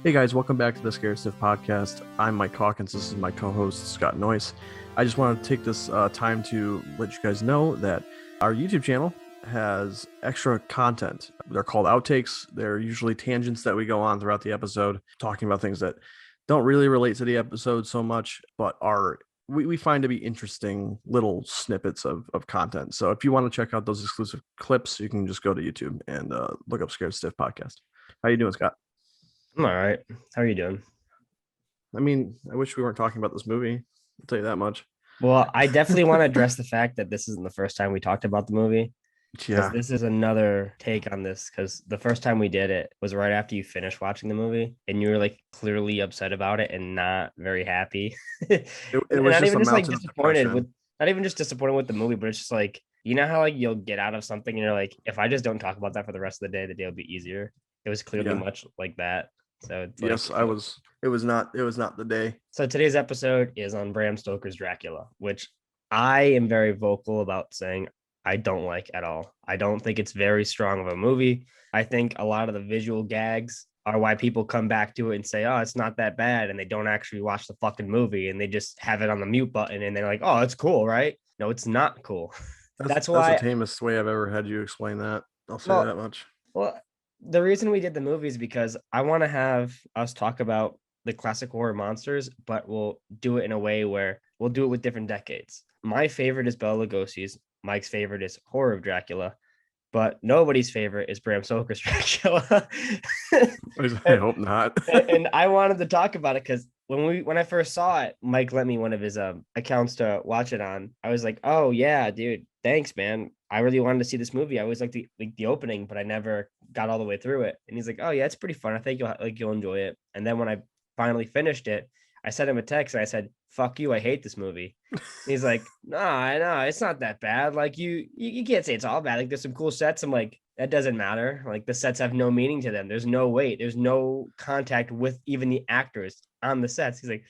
Hey guys, welcome back to the Scared Stiff podcast. I'm Mike Hawkins. This is my co-host Scott Noyce. I just want to take this time to let you guys know that our YouTube channel has extra content. They're called outtakes. They're usually tangents that we go on throughout the episode, talking about things that don't really relate to the episode so much, but we find to be interesting little snippets of content. So if you want to check out those exclusive clips, you can just go to YouTube and look up Scared Stiff podcast. How you doing, Scott? I'm all right. How are you doing? I mean, I wish we weren't talking about this movie. I'll tell you that much. Well, I definitely want to address the fact that this isn't the first time we talked about the movie because Yeah, this is another take on this. Because the first time we did it was right after you finished watching the movie and you were like clearly upset about it and not very happy. and it was not just a even just like mountain of disappointed depression. with, not even just disappointed with the movie, but it's just like, you know how like you'll get out of something and you're like, if I just don't talk about that for the rest of the day will be easier. It was clearly Yeah. much like that. So it's like, Yes, I was. It was not. It was not the day. so today's episode is on Bram Stoker's Dracula, which I am very vocal about saying I don't like at all. I don't think it's very strong of a movie. I think a lot of the visual gags are why people come back to it and say, "Oh, it's not that bad," and they don't actually watch the fucking movie and they just have it on the mute button and they're like, "Oh, it's cool, right?" No, it's not cool. That's That's the why. tamest way I've ever had you explain that. I'll say Well, that much. well, the reason we did the movie is because I want to have us talk about the classic horror monsters, but we'll do it in a way where we'll do it with different decades. My favorite is Bela Lugosi's. Mike's favorite is Horror of Dracula, but nobody's favorite is Bram Stoker's Dracula. I hope not. And I wanted to talk about it because when I first saw it, Mike lent me one of his accounts to watch it on. I was like, oh yeah, dude, thanks, man. I really wanted to see this movie. I always like the opening, but I never got all the way through it. And he's like, oh yeah, it's pretty fun. I think you'll enjoy it. And then when I finally finished it, I sent him a text and I said, fuck you, I hate this movie. And he's like, no, I know it's not that bad. Like you can't say it's all bad. Like there's some cool sets. I'm like, that doesn't matter. Like the sets have no meaning to them. There's no weight. There's no contact with even the actors on the sets. He's like,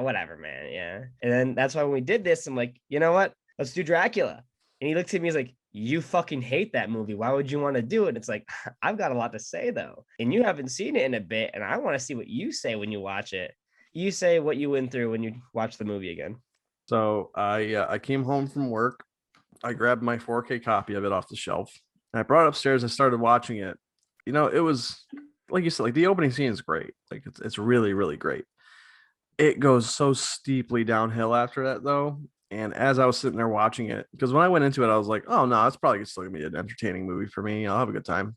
whatever, man. Yeah. And then that's why when we did this, I'm like, you know what? Let's do Dracula. And he looks at me, he's like, you fucking hate that movie. Why would you want to do it? It's like, I've got a lot to say though. And you haven't seen it in a bit. And I want to see what you say when you watch it. You say what you went through when you watch the movie again. So I came home from work. I grabbed my 4K copy of it off the shelf. And I brought it upstairs. I started watching it. You know, it was like you said, like the opening scene is great. Like it's really really great. It goes so steeply downhill after that though. And as I was sitting there watching it, because when I went into it, I was like, oh no, it's probably still gonna be an entertaining movie for me. I'll have a good time.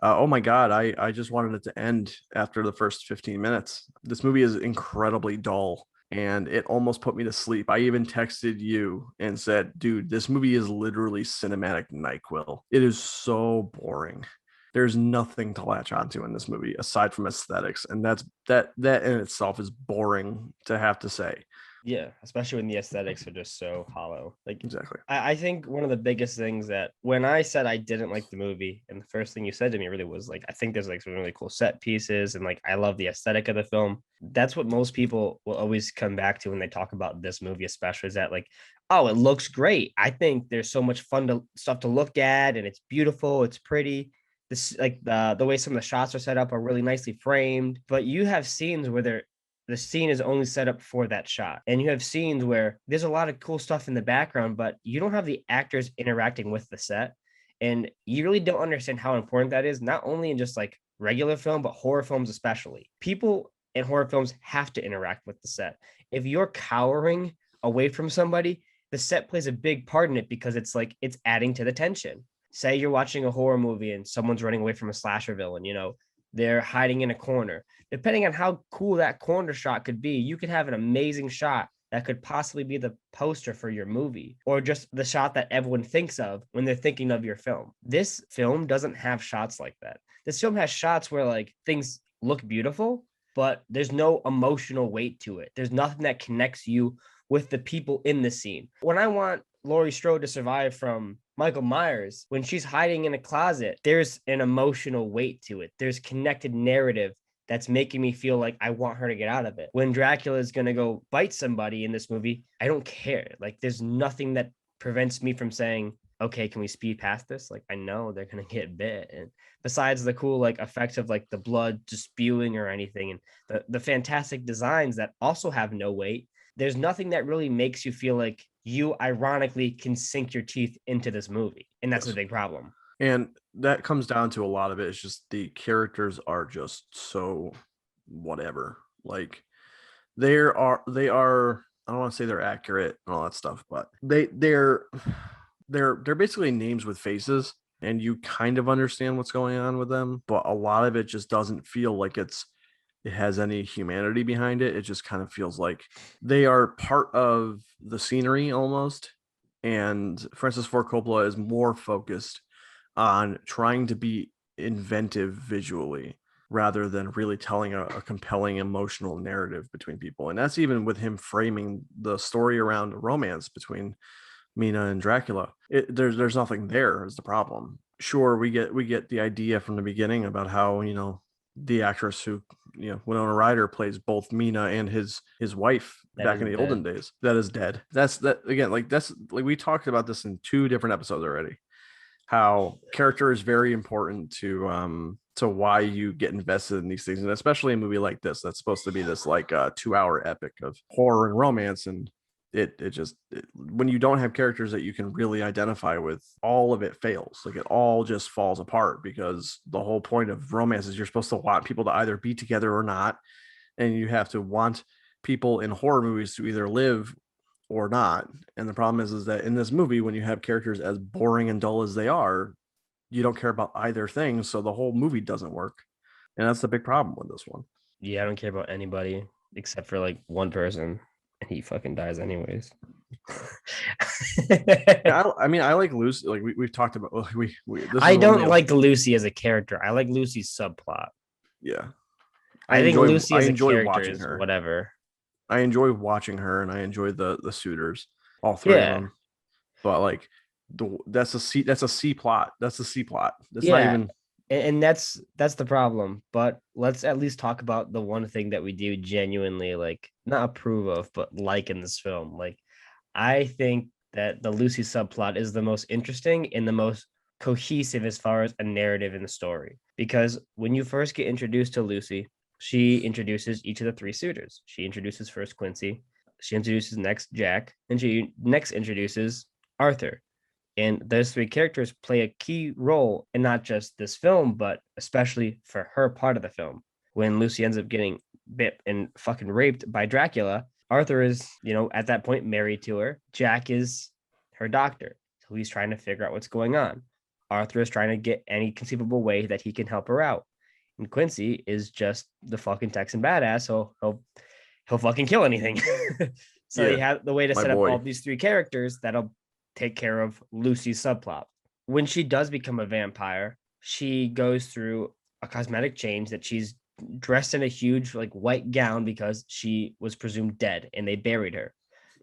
Oh my god, I just wanted it to end after the first 15 minutes. This movie is incredibly dull and it almost put me to sleep. I even texted you and said, dude, this movie is literally cinematic NyQuil. It is so boring. There's nothing to latch onto in this movie aside from aesthetics, and that in itself is boring to have to say. Yeah, especially when the aesthetics are just so hollow. Like, Exactly. I think one of the biggest things that when I said I didn't like the movie, and the first thing you said to me really was like, I think there's like some really cool set pieces, and like I love the aesthetic of the film. That's what most people will always come back to when they talk about this movie, especially is that like, oh, it looks great. I think there's so much stuff to look at, and it's beautiful, it's pretty. This like the way some of the shots are set up are really nicely framed, but you have scenes where the scene is only set up for that shot. And you have scenes where there's a lot of cool stuff in the background, but you don't have the actors interacting with the set. And you really don't understand how important that is, not only in just like regular film, but horror films especially. People in horror films have to interact with the set. If you're cowering away from somebody, the set plays a big part in it because it's like it's adding to the tension. Say you're watching a horror movie and someone's running away from a slasher villain, they're hiding in a corner. Depending on how cool that corner shot could be, you could have an amazing shot that could possibly be the poster for your movie or just the shot that everyone thinks of when they're thinking of your film. This film doesn't have shots like that. This film has shots where like things look beautiful, but there's no emotional weight to it. There's nothing that connects you with the people in the scene. When I want Laurie Strode to survive from Michael Myers, when she's hiding in a closet, there's an emotional weight to it. There's connected narrative that's making me feel like I want her to get out of it. When Dracula is going to go bite somebody in this movie, I don't care. Like there's nothing that prevents me from saying, okay, can we speed past this? Like, I know they're gonna get bit. And besides the cool like effects of like the blood just spewing or anything, and the fantastic designs that also have no weight, there's nothing that really makes you feel like you ironically can sink your teeth into this movie. And that's the Yes. big problem. And that comes down to a lot of it. It's just the characters are just so whatever. Like they are I don't want to say they're accurate and all that stuff, but they're basically names with faces, and you kind of understand what's going on with them, but a lot of it just doesn't feel like it has any humanity behind it. It just kind of feels like they are part of the scenery almost. And Francis Ford Coppola is more focused on trying to be inventive visually rather than really telling a compelling emotional narrative between people. And that's even with him framing the story around romance between Mina and Dracula. There's nothing there is the problem. Sure, we get the idea from the beginning about how, the actress who, Winona Ryder plays both Mina and his wife That back is in the dead. olden days. That is dead. That's that again. That's like we talked about this in two different episodes already. How character is very important to why you get invested in these things, and especially a movie like this that's supposed to be this like 2 hour epic of horror and romance. And when you don't have characters that you can really identify with, all of it fails. Like it all just falls apart, because the whole point of romance is you're supposed to want people to either be together or not, and you have to want people in horror movies to either live or not. And the problem is that in this movie, when you have characters as boring and dull as they are, you don't care about either thing, so the whole movie doesn't work. And that's the big problem with this one. Yeah, I don't care about anybody except for like one person, and he fucking dies anyways. Yeah, I mean, I like Lucy. Like we've talked about. We this I is one of don't the like Lucy as a character. I like Lucy's subplot. yeah. I think Lucy I as a enjoy character watching is her. whatever. I enjoy watching her, and I enjoy the suitors, all three of Yeah, them. But like that's a C plot. That's a C plot. That's not yeah, even and that's the problem. But let's at least talk about the one thing that we do genuinely like not approve of, but like in this film. Like, I think that the Lucy subplot is the most interesting and the most cohesive as far as a narrative in the story. Because when you first get introduced to Lucy, she introduces each of the three suitors. She introduces first Quincy, she introduces next Jack, and she next introduces Arthur. And those three characters play a key role in not just this film, but especially for her part of the film. When Lucy ends up getting bit and fucking raped by Dracula, Arthur is, at that point married to her. Jack is her doctor. So he's trying to figure out what's going on. Arthur is trying to get any conceivable way that he can help her out. And Quincy is just the fucking Texan badass. So he'll fucking kill anything. So you yeah, have the way to my set up all boy. these three characters that'll take care of Lucy's subplot. When she does become a vampire, she goes through a cosmetic change that she's dressed in a huge like white gown because she was presumed dead and they buried her.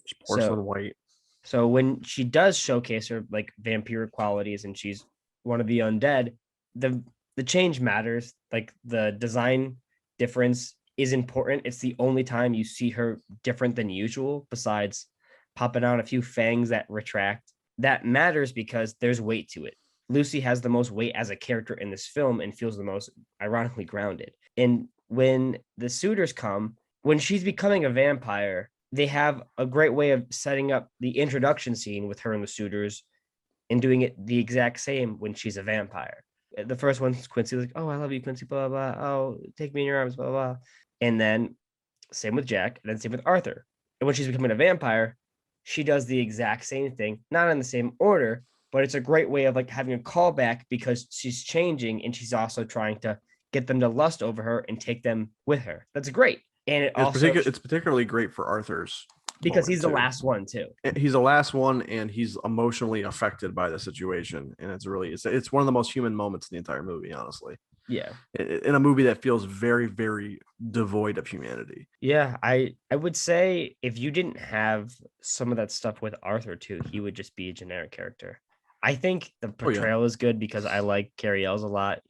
So Porcelain white. so when she does showcase her like vampiric qualities and she's one of the undead, the the change matters. Like the design difference is important. It's the only time you see her different than usual, besides popping out a few fangs that retract. That matters because there's weight to it. Lucy has the most weight as a character in this film and feels the most ironically grounded. And when the suitors come, when she's becoming a vampire, they have a great way of setting up the introduction scene with her and the suitors and doing it the exact same when she's a vampire. The first one's Quincy, like, oh, I love you, Quincy, blah, blah, blah. Oh, take me in your arms, blah, blah. And then same with Jack, and then same with Arthur. And when she's becoming a vampire, she does the exact same thing, not in the same order, but it's a great way of like having a callback because she's changing and she's also trying to get them to lust over her and take them with her. That's great. And it also It's particularly great for Arthur's because moment he's the too. last one too. He's the last one, and he's emotionally affected by the situation, and it's one of the most human moments in the entire movie, honestly. Yeah. In a movie that feels very, very devoid of humanity. Yeah, I would say if you didn't have some of that stuff with Arthur too, he would just be a generic character. I think the Oh yeah, portrayal is good because I like Carrie Ells a lot.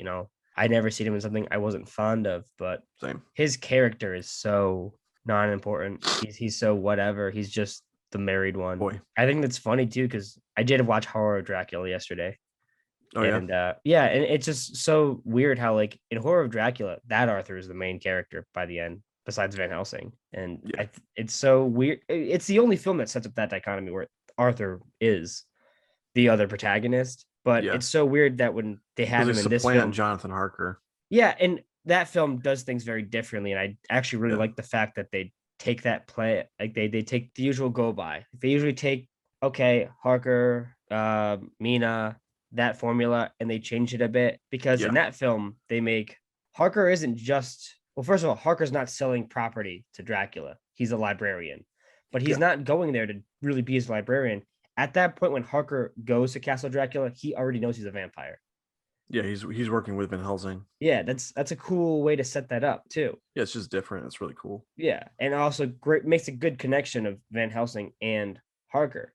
I never seen him in something I wasn't fond of, but same. his character is so non-important. He's so whatever. He's just the married one. Boy. I think that's funny too because I did watch Horror of Dracula yesterday. Oh yeah. And yeah, and it's just so weird how like in Horror of Dracula, that Arthur is the main character by the end, besides Van Helsing, and Yeah. it's so weird. It's the only film that sets up that dichotomy where Arthur is the other protagonist, but Yeah. it's so weird that when they Because have they him in this supplant film, Jonathan Harker. yeah, and that film does things very differently, and I actually really Yeah. like the fact that they take that play like they take the usual go by. They usually take okay Harker, Mina, that formula, and they change it a bit because in Yeah. that film they make Harker isn't just well. First of all, Harker's not selling property to Dracula. He's a librarian, but he's Yeah. not going there to really be his librarian. At that point, when Harker goes to Castle Dracula, he already knows he's a vampire. Yeah, he's working with Van Helsing. Yeah, that's a cool way to set that up too. Yeah, it's just different. It's really cool. Yeah, and also great makes a good connection of Van Helsing and Harker,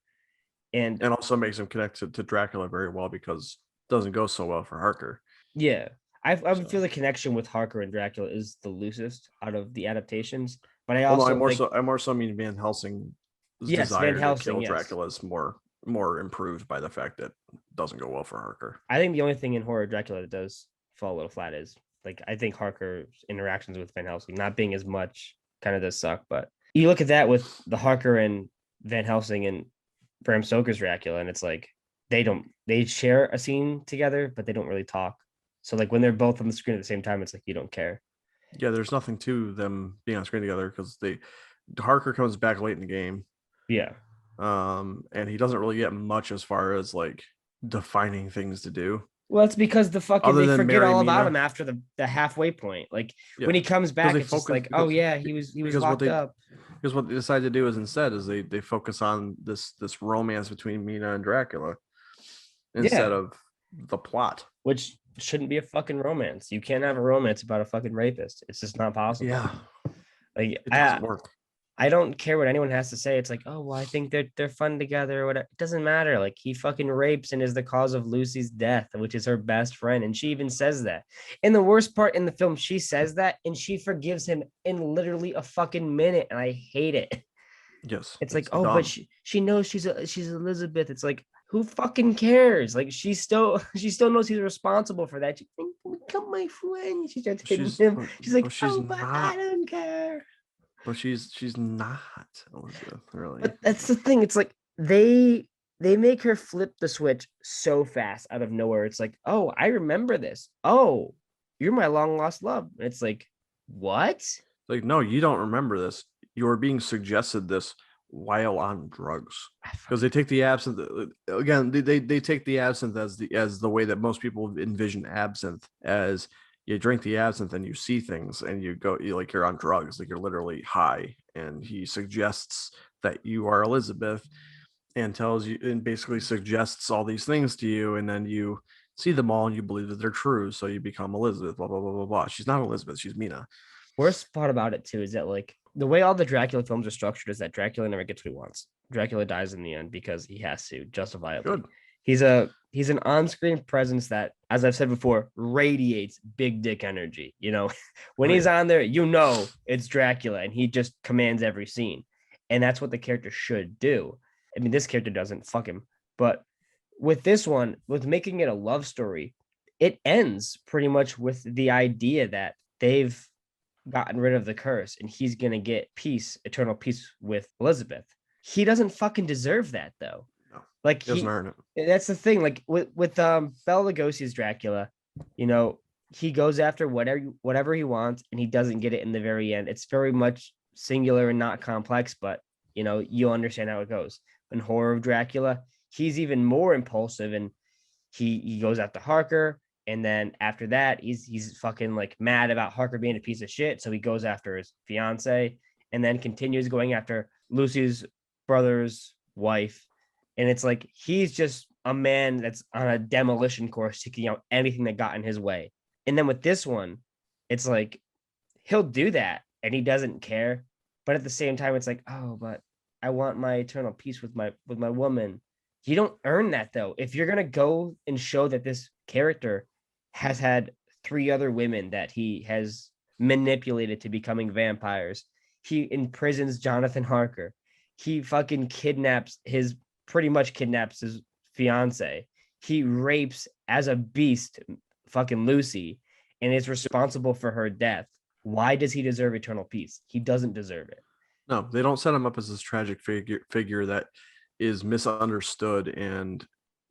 and And also makes him connect to Dracula very well because it doesn't go so well for Harker. yeah, I would So. feel the connection with Harker and Dracula is the loosest out of the adaptations. But I Well, no, also I more so mean Van Helsing's yes, desire Van Helsing, to kill yes. Dracula is more improved by the fact that it doesn't go well for Harker. I think the only thing in Horror Dracula that does fall a little flat is like I think Harker's interactions with Van Helsing not being as much kind of does suck. But you look at that with the Harker and Van Helsing and Bram Stoker's Dracula, and it's like they share a scene together, but they don't really talk. So like when they're both on the screen at the same time, it's like you don't care. Yeah, there's nothing to them being on screen together because Harker comes back late in the game. Yeah. And he doesn't really get much as far as like defining things to do. Well, it's because the fucking Other they than forget Mary all about Mina. him after the halfway point. Like Yeah. when he comes back, they it's just focus- like, oh because- yeah, he was because what locked they- up. Because what they decide to do is instead is they focus on this romance between Mina and Dracula instead Yeah. of the plot. Which shouldn't be a fucking romance. You can't have a romance about a fucking rapist. It's just not possible. Yeah, Like it doesn't work. I don't care what anyone has to say. It's like, oh well, I think they're fun together or whatever. It doesn't matter. Like he fucking rapes and is the cause of Lucy's death, which is her best friend. And she even says that. And the worst part in the film, she says that and she forgives him in literally a fucking minute. And I hate it. Yes, It's like, oh, dumb. But she knows she's Elizabeth. It's like, who fucking cares? Like she still knows he's responsible for that. She thinks, become my friend. She starts hitting him. She's like, but I don't care. But she's not Elizabeth, really. But that's the thing. It's like they make her flip the switch so fast out of nowhere. It's like, oh, I remember this. Oh, you're my long lost love. And it's like, what? Like, no, you don't remember this. You're being suggested this while on drugs because they take the absinthe again. They take the absinthe as the way that most people envision absinthe as. You drink the absinthe and you see things and you're on drugs, like you're literally high. And he suggests that you are Elizabeth and tells you and basically suggests all these things to you. And then you see them all and you believe that they're true. So you become Elizabeth, blah, blah, blah, blah, blah. She's not Elizabeth. She's Mina. Worst part about it too is that like the way all the Dracula films are structured is that Dracula never gets what he wants. Dracula dies in the end because he has to justifiably. Good. He's an on-screen presence that, as I've said before, radiates big dick energy. You know, when he's on there, you know it's Dracula, and he just commands every scene, and that's what the character should do. I mean, this character doesn't, fuck him, but with this one, with making it a love story, it ends pretty much with the idea that they've gotten rid of the curse, and he's gonna get peace, eternal peace with Elizabeth. He doesn't fucking deserve that, though. Like he doesn't earn it. That's the thing. Like with Bela Lugosi's Dracula, you know, he goes after whatever he wants, and he doesn't get it in the very end. It's very much singular and not complex, but you know, you'll understand how it goes. In Horror of Dracula, he's even more impulsive, and he goes after Harker, and then after that, he's fucking like mad about Harker being a piece of shit, so he goes after his fiance, and then continues going after Lucy's brother's wife. And it's like he's just a man that's on a demolition course, taking out anything that got in his way. And then with this one, it's like he'll do that and he doesn't care. But at the same time, it's like, oh, but I want my eternal peace with my woman. You don't earn that, though. If you're gonna go and show that this character has had 3 other women that he has manipulated to becoming vampires, he imprisons Jonathan Harker. He fucking pretty much kidnaps his fiance. He rapes as a beast fucking Lucy and is responsible for her death. Why does he deserve eternal peace? He doesn't deserve it. No, they don't set him up as this tragic figure that is misunderstood and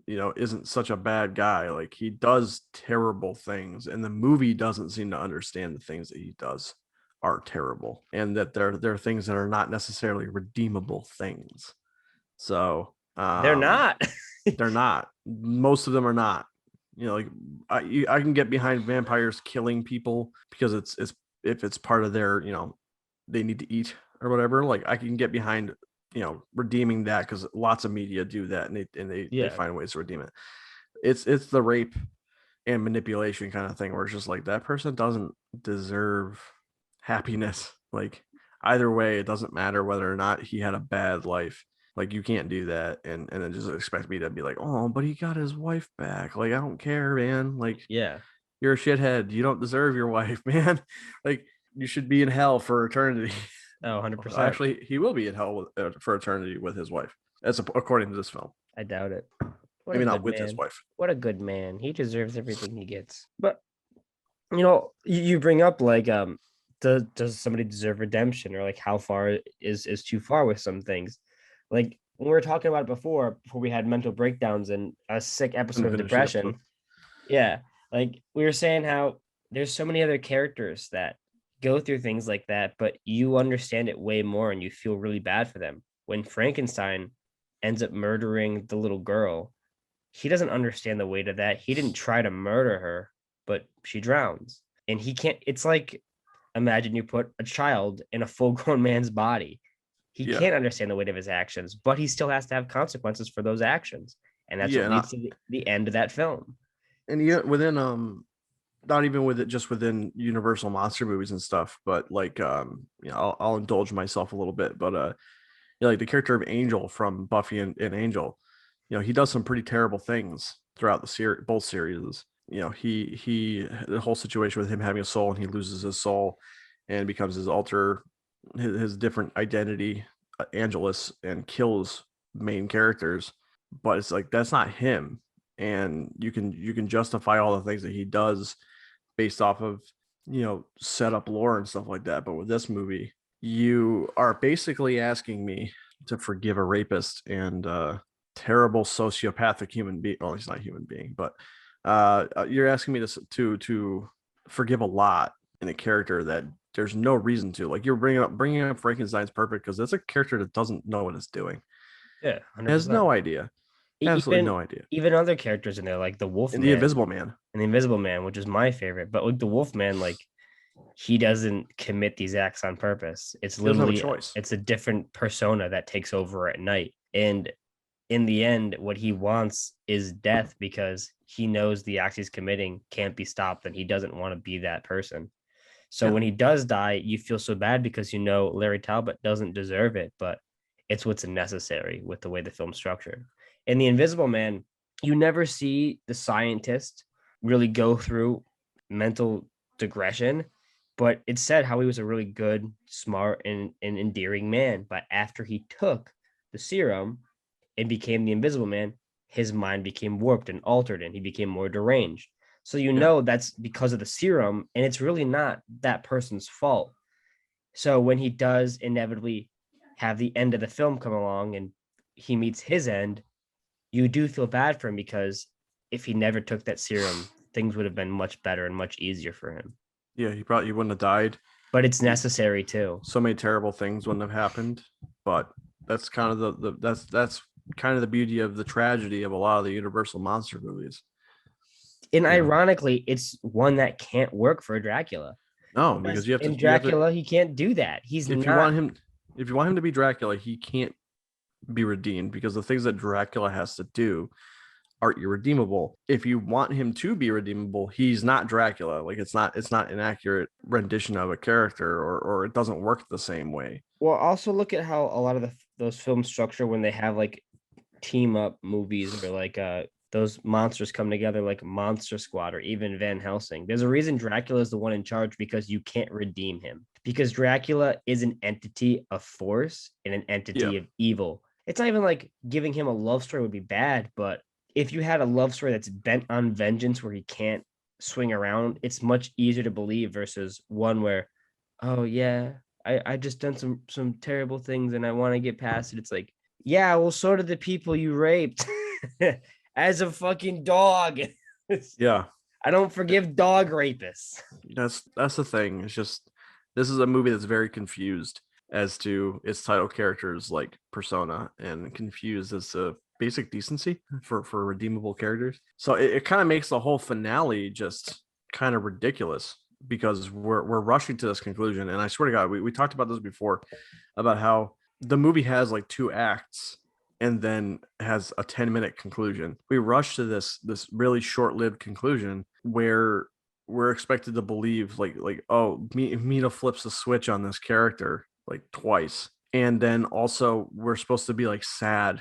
isn't such a bad guy. Like, he does terrible things, and the movie doesn't seem to understand the things that he does are terrible, and that they're things that are not necessarily redeemable things. So They're not. they're not. Most of them are not. Like, I can get behind vampires killing people because it's if it's part of their they need to eat or whatever. Like, I can get behind redeeming that because lots of media do that, and they find ways to redeem it. It's the rape and manipulation kind of thing where it's just like, that person doesn't deserve happiness. Like, either way, it doesn't matter whether or not he had a bad life. Like, you can't do that and then just expect me to be like, oh, but he got his wife back. Like, I don't care, man. Like, Yeah. you're a shithead. You don't deserve your wife, man. Like, you should be in hell for eternity. Oh, 100%. Actually, he will be in hell for eternity with his wife. That's according to this film. I doubt it. Maybe not with his wife. What a good man. He deserves everything he gets. But you bring up like does somebody deserve redemption, or like how far is too far with some things? Like, when we were talking about it before we had mental breakdowns and a sick episode of depression. Yeah. Like, we were saying how there's so many other characters that go through things like that, but you understand it way more and you feel really bad for them. When Frankenstein ends up murdering the little girl, he doesn't understand the weight of that. He didn't try to murder her, but she drowns. And he can't, it's like, imagine you put a child in a full-grown man's body. He can't understand the weight of his actions, but he still has to have consequences for those actions. And that's what leads to the end of that film. And yet within not even with it just within Universal monster movies and stuff, but like I'll indulge myself a little bit, but like the character of Angel from Buffy and Angel, he does some pretty terrible things throughout the series, both series. He the whole situation with him having a soul, and he loses his soul and becomes his different identity, Angelus, and kills main characters. But it's like, that's not him, and you can justify all the things that he does based off of set up lore and stuff like that. But with this movie, you are basically asking me to forgive a rapist and terrible sociopathic human being. Well, he's not a human being, but you're asking me to forgive a lot in a character that there's no reason to. Like, you're bringing up Frankenstein's perfect because that's a character that doesn't know what it's doing. Yeah, 100%. Has no idea. Absolutely no idea. Even other characters in there, like the Wolf and the Invisible Man, which is my favorite. But like the Wolf Man, like, he doesn't commit these acts on purpose. It's literally it's a different persona that takes over at night. And in the end, what he wants is death because he knows the acts he's committing can't be stopped, and he doesn't want to be that person. So when he does die, you feel so bad because Larry Talbot doesn't deserve it, but it's what's necessary with the way the film's structured. In The Invisible Man, you never see the scientist really go through mental digression, but it said how he was a really good, smart, and endearing man. But after he took the serum and became the Invisible Man, his mind became warped and altered, and he became more deranged. So that's because of the serum, and it's really not that person's fault. So when he does inevitably have the end of the film come along and he meets his end, you do feel bad for him, because if he never took that serum, things would have been much better and much easier for him. Yeah, he wouldn't have died. But it's necessary too. So many terrible things wouldn't have happened. But that's kind of that's kind of the beauty of the tragedy of a lot of the Universal monster movies. And ironically, it's one that can't work for Dracula. No, because you have to. In Dracula, he can't do that. If you want him to be Dracula, he can't be redeemed, because the things that Dracula has to do are irredeemable. If you want him to be redeemable, he's not Dracula. Like, it's not an accurate rendition of a character, or it doesn't work the same way. Well, also look at how a lot of those films structure when they have like team up movies, or like those monsters come together like Monster Squad or even Van Helsing. There's a reason Dracula is the one in charge, because you can't redeem him. Because Dracula is an entity of force and an Yeah. entity of evil. It's not even like giving him a love story would be bad, but if you had a love story that's bent on vengeance where he can't swing around, it's much easier to believe versus one where, oh yeah, I just done some terrible things and I want to get past it. It's like, yeah, well, so did the people you raped. As a fucking dog. Yeah. I don't forgive dog rapists. That's the thing. It's just this is a movie that's very confused as to its title character's like persona and confused as to basic decency for redeemable characters. So it kind of makes the whole finale just kind of ridiculous because we're rushing to this conclusion. And I swear to God, we talked about this before about how the movie has like 2 acts and then has a 10-minute conclusion. We rush to this really short-lived conclusion where we're expected to believe like oh, Mina flips the switch on this character like twice, and then also we're supposed to be like sad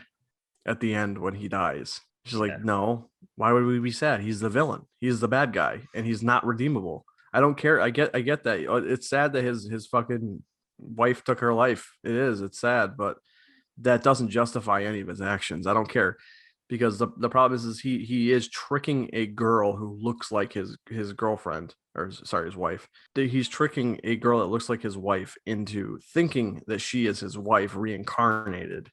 at the end when he dies. She's like, no, why would we be sad? He's the villain. He's the bad guy, and he's not redeemable. I don't care. I get that. It's sad that his fucking wife took her life. It's sad, but that doesn't justify any of his actions. I don't care, because the problem is he is tricking a girl who looks like his girlfriend, or sorry, his wife. He's tricking a girl that looks like his wife into thinking that she is his wife reincarnated,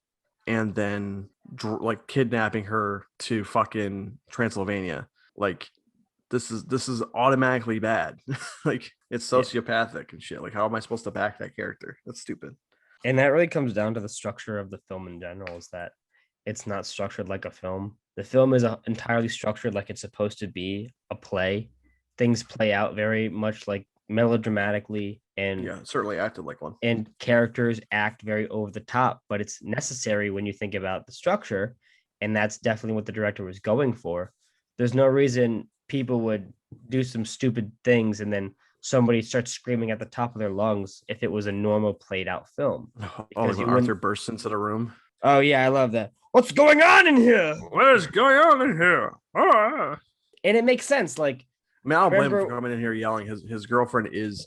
and then like kidnapping her to fucking Transylvania. Like this is automatically bad. Like it's sociopathic and shit. Like how am I supposed to back that character? That's stupid. And that really comes down to the structure of the film in general, is that it's not structured like a film. The film is entirely structured like it's supposed to be a play. Things play out very much like melodramatically, and yeah, certainly acted like one. And characters act very over the top, but it's necessary when you think about the structure, and that's definitely what the director was going for. There's no reason people would do some stupid things and then somebody starts screaming at the top of their lungs if it was a normal played out film. Oh, when Arthur bursts into the room. Oh yeah, I love that. What's going on in here? What is going on in here? Ah. And it makes sense. Like, I mean, I don't blame him for coming in here yelling. His girlfriend is,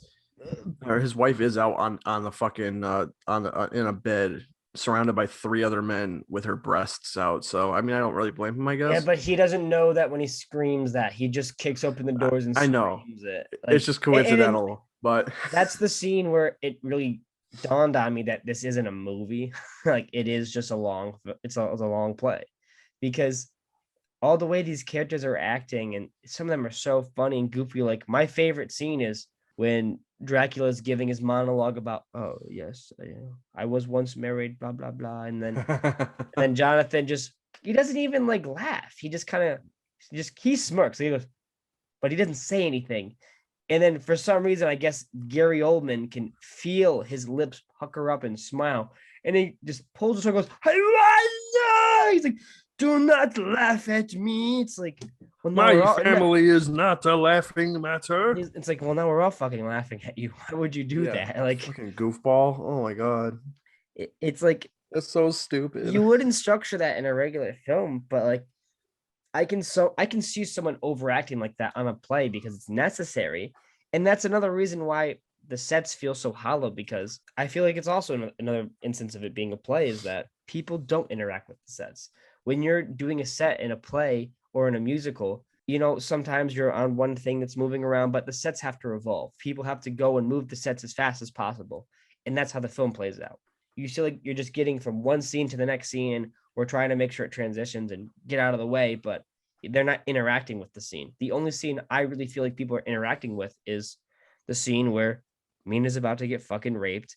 or his wife is out on the fucking in a bed surrounded by 3 other men with her breasts out. So I mean, I don't really blame him, I guess. Yeah, but he doesn't know that when he screams that. He just kicks open the doors and I know it. Like, it's just coincidental, but that's the scene where it really dawned on me that this isn't a movie. Like it is just a long play, because all the way these characters are acting, and some of them are so funny and goofy. Like my favorite scene is when Dracula is giving his monologue about, oh yes, I was once married, blah blah blah, and then Jonathan he doesn't even like laugh. He just kind of he smirks. He goes, but he doesn't say anything. And then for some reason, I guess Gary Oldman can feel his lips pucker up and smile, and he just pulls his hair and goes, he's like, do not laugh at me. It's like, well, my family is not a laughing matter. It's like, well, now we're all fucking laughing at you. Why would you do that? Like fucking goofball. Oh my god. It's like, that's so stupid. You wouldn't structure that in a regular film, but like I can see someone overacting like that on a play because it's necessary. And that's another reason why the sets feel so hollow, because I feel like it's also another instance of it being a play is that people don't interact with the sets. When you're doing a set in a play or in a musical, sometimes you're on one thing that's moving around, but the sets have to revolve. People have to go and move the sets as fast as possible. And that's how the film plays out. You feel like you're just getting from one scene to the next scene. We're trying to make sure it transitions and get out of the way, but they're not interacting with the scene. The only scene I really feel like people are interacting with is the scene where Mina's about to get fucking raped,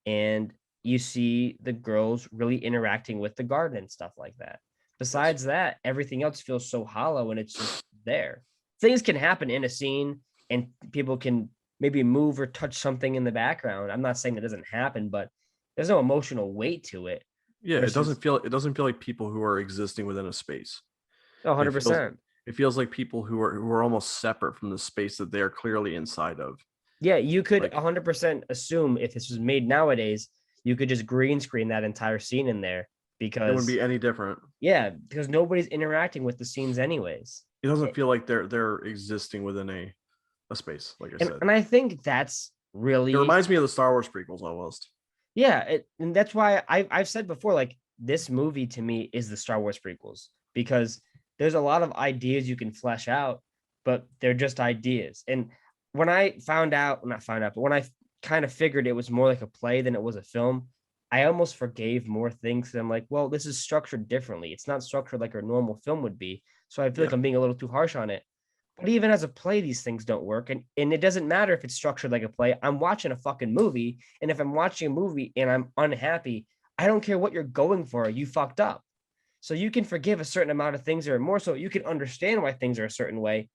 and you see the girls really interacting with the garden and stuff like that. Besides that, everything else feels so hollow, and it's just there. Things can happen in a scene, and people can maybe move or touch something in the background. I'm not saying that doesn't happen, but there's no emotional weight to it. Yeah, it doesn't feel like people who are existing within a space. 100%. It feels like people who are almost separate from the space that they are clearly inside of. Yeah, you could 100% assume if this was made nowadays, you could just green screen that entire scene in there, It wouldn't because be any different. because nobody's interacting with the scenes anyways. It doesn't feel like they're existing within a space, like I And said. and I think that's It really reminds me of the Star Wars prequels almost. and that's why I've said before, like this movie to me is the Star Wars prequels because there's a lot of ideas you can flesh out, but they're just ideas. And when I found out, not found out, but when I kind of figured it was more like a play than it was a film, I almost forgave more things. I'm like, well, this is structured differently. It's not structured like a normal film would be. So I feel like Yeah. I'm being a little too harsh on it. But even as a play, these things don't work. And it doesn't matter if it's structured like a play. I'm watching a fucking movie. And if I'm watching a movie and I'm unhappy, I don't care what you're going for. You fucked up. So you can forgive a certain amount of things or more so you can understand why things are a certain way,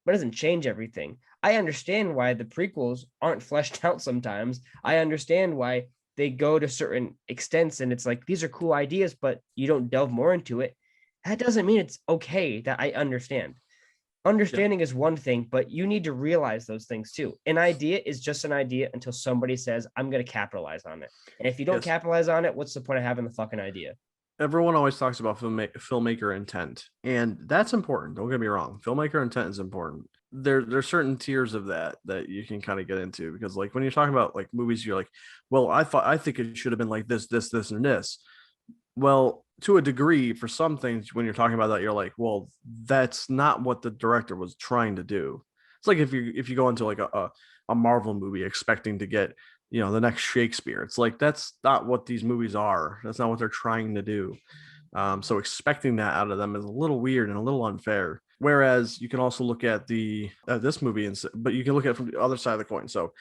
but it doesn't change everything. I understand why the prequels aren't fleshed out sometimes. I understand why they go to certain extents and it's like these are cool ideas, but you don't delve more into it. That doesn't mean it's okay that I understand. Yeah. Understanding is one thing, but you need to realize those things too. An idea is just an idea until somebody says, I'm going to capitalize on it. And if you don't Yes. capitalize on it, what's the point of having the fucking idea? Everyone always talks about filmmaker intent, and that's important. Don't get me wrong. Filmmaker intent is important. There's certain tiers of that you can kind of get into because like when you're talking about like movies, you're like, well, I think it should have been like this, and this. Well, to a degree, for some things, when you're talking about that, you're like, well, that's not what the director was trying to do. It's like if you go into like a Marvel movie expecting to get the next Shakespeare, it's like that's not what these movies are. That's not what they're trying to do. So expecting that out of them is a little weird and a little unfair. Whereas you can also look at this movie but you can look at it from the other side of the coin. So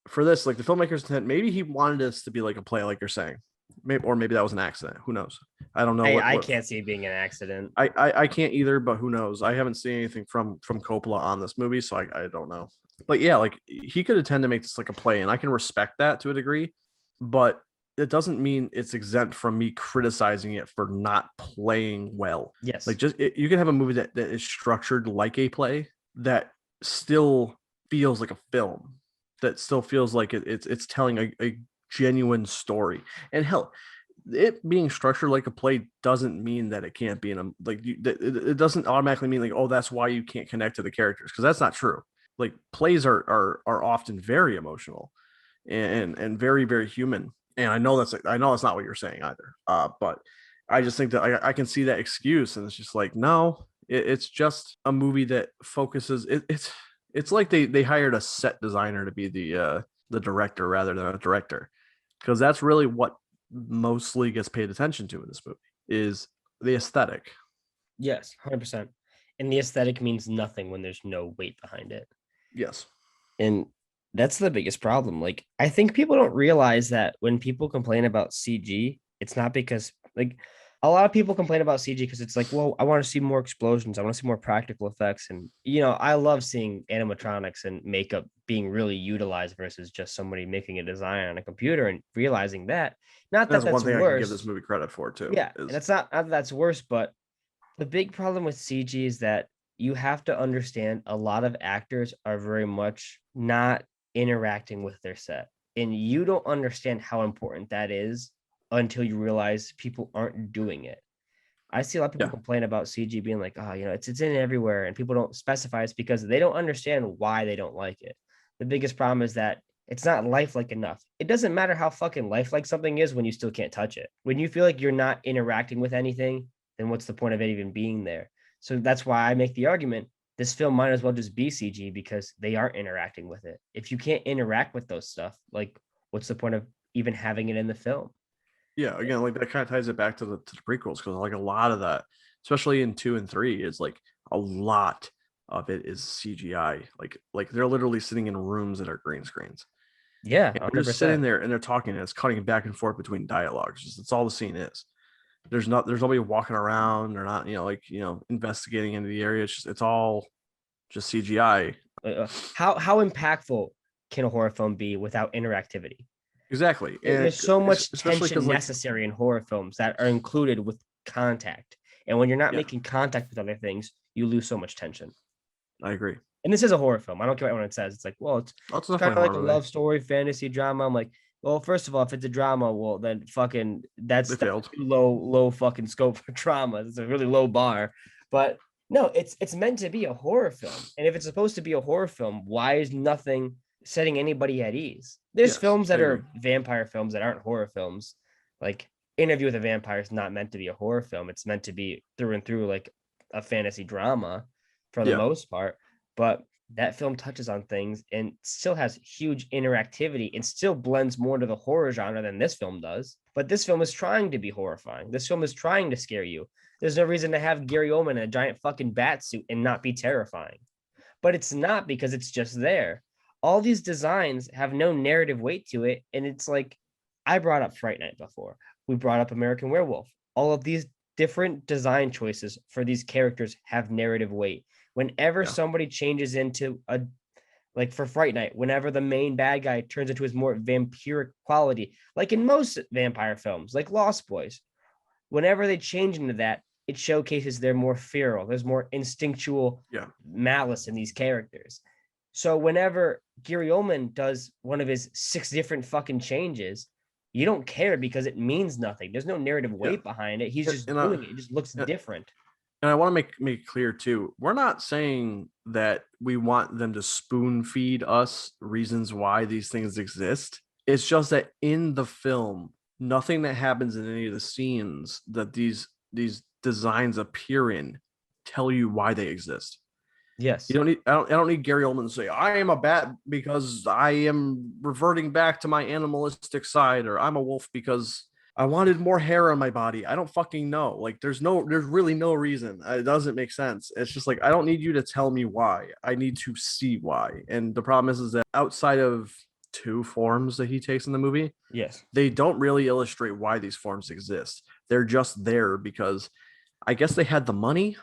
for this, like the filmmaker's intent, maybe he wanted this to be like a play, like you're saying, maybe that was an accident. Who knows? I don't know I what can't see it being an accident. I can't either, but who knows? I haven't seen anything from Coppola on this movie, so I don't know. But yeah, like he could intend to make this like a play, and I can respect that to a degree, but it doesn't mean it's exempt from me criticizing it for not playing well. Yes. Like you can have a movie that is structured like a play that still feels like a film, that still feels like it's telling a genuine story. And hell, it being structured like a play doesn't mean that it can't be in a like it doesn't automatically mean like, oh, that's why you can't connect to the characters, because that's not true. Like plays are often very emotional and very very human, and I know it's not what you're saying either, but I just think that I can see that excuse, and it's just like, no, it's just a movie that focuses it's like they hired a set designer to be the director rather than a director, because that's really what mostly gets paid attention to in this movie is the aesthetic. Yes, 100%. And the aesthetic means nothing when there's no weight behind it. Yes. And that's the biggest problem. Like, I think people don't realize that when people complain about CG, it's not because, like, a lot of people complain about CG because it's like, well, I want to see more explosions. I want to see more practical effects. And, I love seeing animatronics and makeup being really utilized versus just somebody making a design on a computer and realizing that. Not that That's one that's thing I can give this worse. movie credit for too. Yeah. And Is it's not that that's worse, but the big problem with CG is that you have to understand a lot of actors are very much not interacting with their set. And you don't understand how important that is until you realize people aren't doing it. I see a lot of people yeah, complain about CG being like, oh, it's in everywhere, and people don't specify it's because they don't understand why they don't like it. The biggest problem is that it's not lifelike enough. It doesn't matter how fucking lifelike something is when you still can't touch it. When you feel like you're not interacting with anything, then what's the point of it even being there? So that's why I make the argument this film might as well just be CG because they aren't interacting with it. If you can't interact with those stuff, like what's the point of even having it in the film? yeah. Again, like that kind of ties it back to the prequels, because like a lot of that, especially in 2 and 3, is like a lot of it is CGI. Like they're literally sitting in rooms that are green screens. Yeah, And they're just sitting 100%. there and they're talking, and it's cutting back and forth between dialogues. It's all the scene is. There's nobody walking around. They're not, investigating into the area. It's all just CGI. How impactful can a horror film be without interactivity? Exactly. And There's so much especially tension because like necessary in horror films that are included with contact. And when you're not yeah, making contact with other things, you lose so much tension. I agree. And this is a horror film. I don't care what anyone says. It's like, well, That's it's kind definitely of a like a horror movie. love story, fantasy drama. I'm like, Well, first of all, if it's a drama, well, then fucking They that's failed. low fucking scope for drama. It's a really low bar. But no, it's meant to be a horror film. And if it's supposed to be a horror film, why is nothing setting anybody at ease? There's Yes, films I that agree. are vampire films that aren't horror films. Like Interview with a Vampire is not meant to be a horror film. It's meant to be through and through like a fantasy drama for the Yeah, most part. But that film touches on things and still has huge interactivity and still blends more to the horror genre than this film does. But this film is trying to be horrifying. This film is trying to scare you. There's no reason to have Gary Oldman in a giant fucking bat suit and not be terrifying. But it's not because it's just there. All these designs have no narrative weight to it. And it's like, I brought up Fright Night before. We brought up American Werewolf. All of these different design choices for these characters have narrative weight. Whenever yeah, somebody changes into a, like for Fright Night, whenever the main bad guy turns into his more vampiric quality, like in most vampire films, like Lost Boys, whenever they change into that, it showcases they're more feral. There's more instinctual yeah. malice in these characters. So whenever Gary Oldman does one of his 6 different fucking changes, you don't care because it means nothing. There's no narrative Yeah. weight behind it. He's And, just and, doing it. It just looks and different. I want to make clear too. We're not saying that we want them to spoon feed us reasons why these things exist. It's just that in the film, nothing that happens in any of the scenes that these designs appear in tell you why they exist. You Yes. don't need I don't need Gary Oldman to say I am a bat because I am reverting back to my animalistic side, or I'm a wolf because I wanted more hair on my body. I don't fucking know. Like there's really no reason. It doesn't make sense. It's just like I don't need you to tell me why. I need to see why. And the problem is that outside of 2 forms that he takes in the movie, Yes. they don't really illustrate why these forms exist. They're just there because I guess they had the money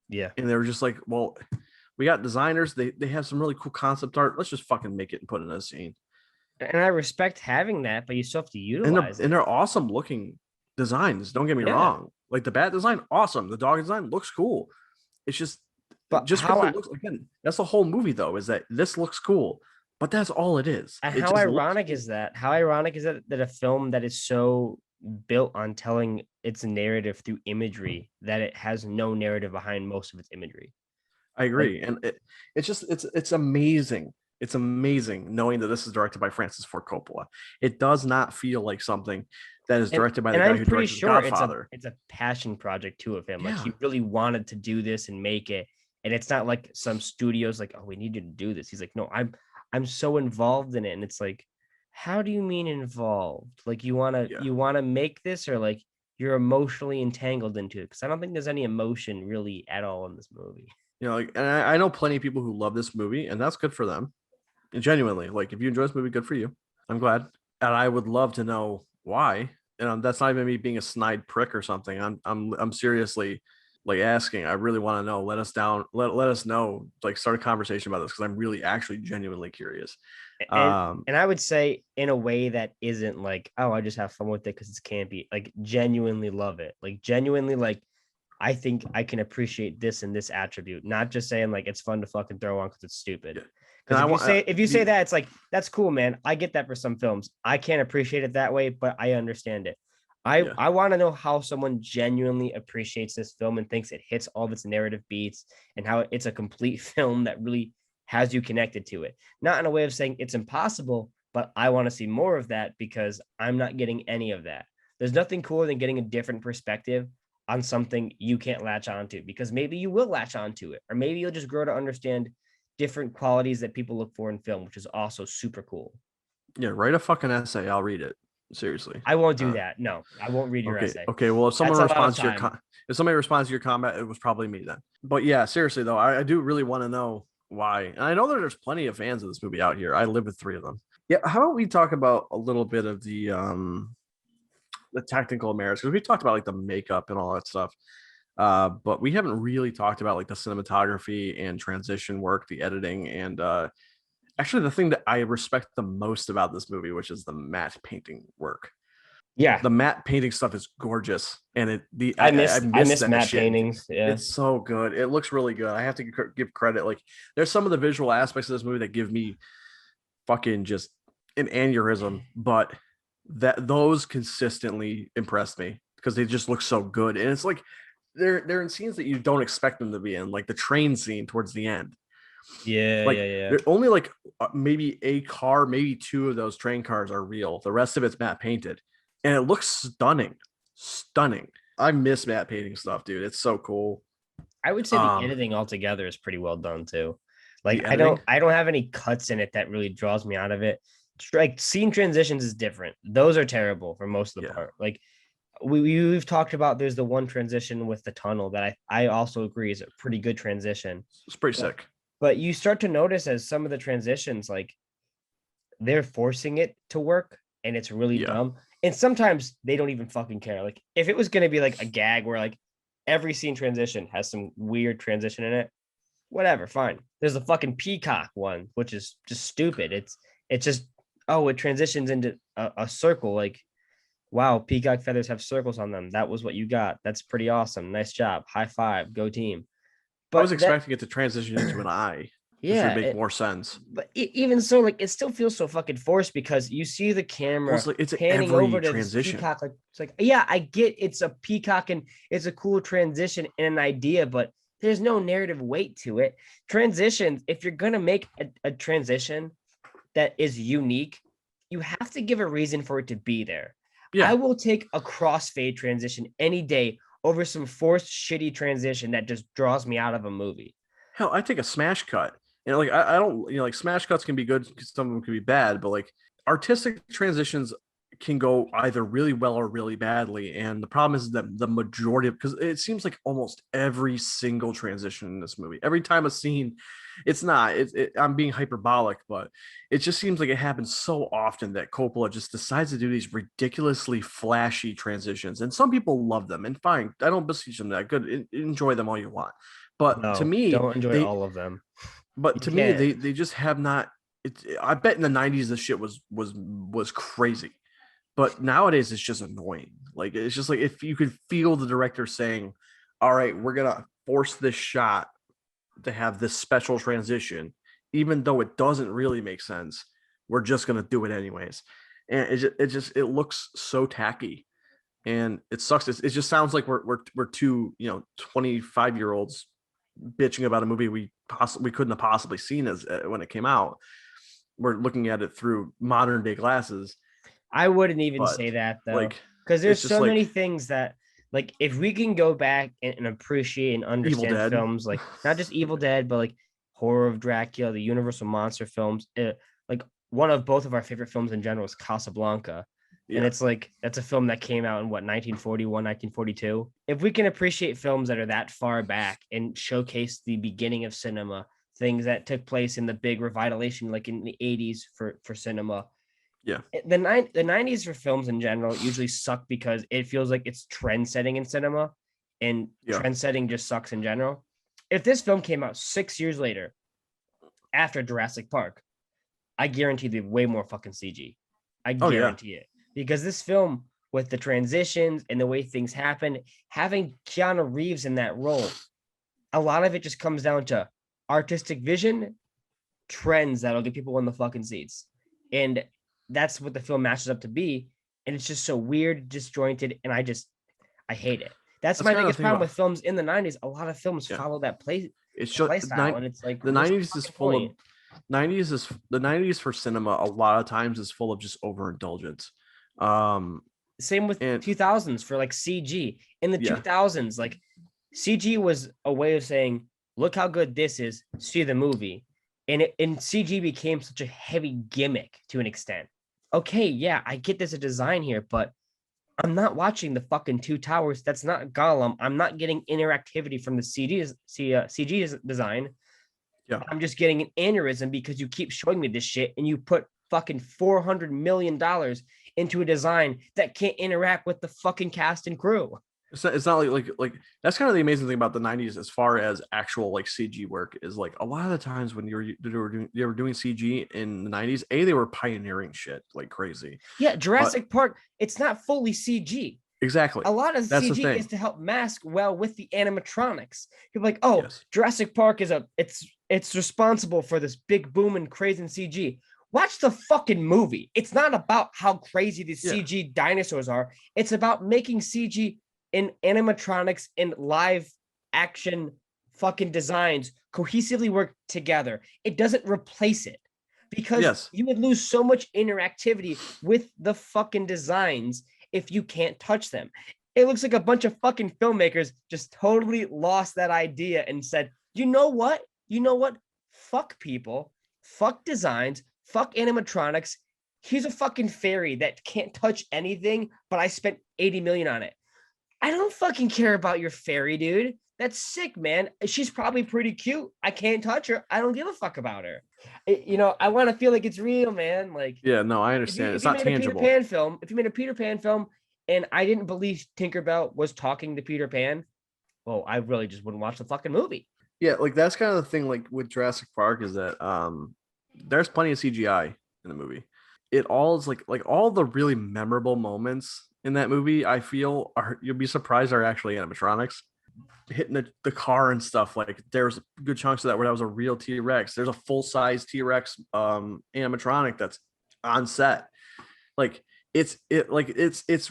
Yeah. and they were just like, well, we got designers. They have some really cool concept art. Let's just fucking make it and put it in a scene. And I respect having that, but you still have to And they're utilize and it. they're awesome looking designs. Don't get me Yeah. wrong. Like the bat design, awesome. The dog design looks cool. It's But just because it looks again. That's the whole movie though. Is that this looks cool, but that's all it is. and It how just looks ironic cool. is that? How ironic is that a film that is so built on telling its narrative through imagery that it has no narrative behind most of its imagery? I Like, agree, and it's just it's amazing. It's amazing knowing that this is directed by Francis Ford Coppola. It does not feel like something that is directed by the and guy I'm who pretty directed The sure it's a Godfather. passion project too of him. Like Yeah, he really wanted to do this and make it. And it's not like some studios like, oh, we need you to do this. He's like, no, I'm so involved in it. And it's like, how do you mean involved? Like yeah. you wanna make this, or like you're emotionally entangled into it? Because I don't think there's any emotion really at all in this movie. Like, and I know plenty of people who love this movie, and that's good for them. And genuinely, like, if you enjoy this movie, good for you. I'm glad, and I would love to know why. And that's not even me being a snide prick or something. I'm seriously like asking. I really want to know. Let us down. Let us know. Like, start a conversation about this because I'm really actually genuinely curious. and Um, and I would say in a way that isn't like, oh, I just have fun with it because it's campy. Like genuinely love it. Like genuinely like I think I can appreciate this and this attribute, not just saying like it's fun to fucking throw on because it's stupid. yeah. And Because I want if you say that, it's like that's cool, man. I get that for some films. I can't appreciate it that way, but I understand it. yeah. I want to know how someone genuinely appreciates this film and thinks it hits all of its narrative beats and how it's a complete film that really has you connected to it. Not in a way of saying it's impossible, but I want to see more of that because I'm not getting any of that. There's nothing cooler than getting a different perspective on something you can't latch onto, because maybe you will latch onto it, or maybe you'll just grow to understand different qualities that people look for in film, which is also super cool. Yeah, write a fucking essay. I'll read it. Seriously. I won't do Uh, that. No, I won't read your okay. essay. Okay. Well, That's a lot of time. if somebody responds to your comment, it was probably me then. But yeah, seriously though, I do really want to know why. And I know that there's plenty of fans of this movie out here. I live with 3 of them. Yeah. How about we talk about a little bit of the technical merits, because we talked about like the makeup and all that stuff. But we haven't really talked about like the cinematography and transition work, the editing, and actually the thing that I respect the most about this movie, which is the matte painting work. Yeah, The matte painting stuff is gorgeous, and I I miss miss that matte shit. paintings. Yeah, It's so good. It looks really good. I have to give credit. Like there's some of the visual aspects of this movie that give me fucking just an aneurysm, but that those consistently impressed me because they just look so good. And it's like they're in scenes that you don't expect them to be in, like the train scene towards the end. Yeah, Like yeah, yeah. they're only like maybe a car, maybe two of those train cars are real. The rest of it's matte painted, and it looks stunning, stunning. I miss matte painting stuff, dude. It's so cool. I would say the editing altogether is pretty well done too. Like The I don't editing, I don't have any cuts in it that really draws me out of it. Like scene transitions is different. Those are terrible for most of the yeah, part. Like we've talked about there's the one transition with the tunnel that I also agree is a pretty good transition. it's pretty But sick. but you start to notice as some of the transitions, like they're forcing it to work and it's really Yeah. dumb. And sometimes they don't even fucking care. Like if it was gonna be like a gag where like every scene transition has some weird transition in it, whatever, fine. There's a fucking peacock one, which is just stupid. It's just oh, it transitions into a circle. Like, wow, peacock feathers have circles on them. That was what you got. That's pretty awesome. Nice job. High five. Go team. I was But that expecting it to transition into an eye, which would yeah, make more sense. but even so, like it still feels so fucking forced because you see the Well, camera it's like it's panning every over to this transition. peacock. Like it's like, yeah, I get it's a peacock and it's a cool transition and an idea, but there's no narrative weight to it. Transitions, if you're gonna make a transition that is unique, you have to give a reason for it to be there. I Yeah. will take a crossfade transition any day over some forced shitty transition that just draws me out of a movie. Hell, I take a smash cut. And like I don't, like smash cuts can be good, some of them can be bad, but like artistic transitions can go either really well or really badly. And the problem is that the majority of, because it seems like almost every single transition in this movie, every time a scene, it's not, I'm being hyperbolic, but it just seems like it happens so often that Coppola just decides to do these ridiculously flashy transitions. And some people love them, and fine, I don't beseech them that good, enjoy them all you want. But to No, me, don't enjoy they all of them. but You to me, can't. they just have not. I bet in the '90s this shit was crazy, but nowadays it's just annoying. Like it's just like if you could feel the director saying, "All right, we're gonna force this shot to have this special transition, even though it doesn't really make sense. We're just gonna do it anyways," and it looks so tacky, and it sucks. It just sounds like we're two 25-year-olds bitching about a movie we couldn't have possibly seen as when it came out. We're looking at it through modern day glasses, I wouldn't even but say that though, like because there's it's just so many like things that, like, if we can go back and appreciate and Evil understand Dead. films, like not just Evil Dead, but like Horror of Dracula, the Universal monster films, like one of both of our favorite films in general is Casablanca. And Yeah, it's like that's a film that came out in what 1941, 1942. If we can appreciate films that are that far back and showcase the beginning of cinema, things that took place in the big revitalization, like in the 80s for cinema, yeah, the 90s for films in general usually suck because it feels like it's trend setting in cinema, and yeah. trend setting just sucks in general. If this film came out 6 years later after Jurassic Park, I guarantee there'd be way more fucking CG. I Oh yeah, guarantee it. Because this film, with the transitions and the way things happen, having Keanu Reeves in that role, a lot of it just comes down to artistic vision, trends that'll get people in the fucking seats. And that's what the film matches up to be. And it's just so weird, disjointed, and I hate it. That's that's my kind of the biggest thing problem about with films in the 90s. A lot of films yeah. follow that It's just play style, and it's like, the what's the 90s is fucking full of point? 90s is the 90s for cinema. A lot of times is full of just overindulgence. Um, Same with and 2000s for like CG. In the yeah, 2000s, like CG was a way of saying, look how good this is, see the movie. And CG became such a heavy gimmick to an extent. Okay, yeah, I get there's a design here, but I'm not watching the fucking Two Towers. That's not Gollum. I'm not getting interactivity from the CG design. yeah. I'm just getting an aneurysm because you keep showing me this shit and you put fucking $400 million into a design that can't interact with the fucking cast and crew. It's not like that's kind of the amazing thing about the 90s as far as actual like CG work is like a lot of the times when they were doing CG in the 90s, they were pioneering shit like crazy. Yeah, But Jurassic Park, it's not fully CG. exactly. A lot of That's the CG is thing. to help mask well with the animatronics. You're like, oh, Yes. Jurassic Park is it's responsible for this big boom and craze in CG. Watch the fucking movie. It's not about how crazy the Yeah. CG dinosaurs are. It's about making CG in animatronics and live action fucking designs cohesively work together. It doesn't replace it because Yes. you would lose so much interactivity with the fucking designs if you can't touch them. It looks like a bunch of fucking filmmakers just totally lost that idea and said, you know what? You know what? Fuck people, fuck designs, fuck animatronics. Here's a fucking fairy that can't touch anything, but I spent 80 million on it. I don't fucking care about your fairy, dude. That's sick, man. She's probably pretty cute. I can't touch her. I don't give a fuck about her. I want to feel like it's real, man. Like, Yeah, no, I if you understand. if It's you not made a Peter tangible. Pan film, if you made a Peter Pan film, and I didn't believe Tinkerbell was talking to Peter Pan, well, I really just wouldn't watch the fucking movie. Yeah, like that's kind of the thing like with Jurassic Park is that there's plenty of CGI in the movie. It all is like all the really memorable moments in that movie, I feel are you'll be surprised are actually animatronics. Hitting the car and stuff, like there's good chunks of that where that was a real T-Rex. There's a full-size T-Rex animatronic that's on set. Like it's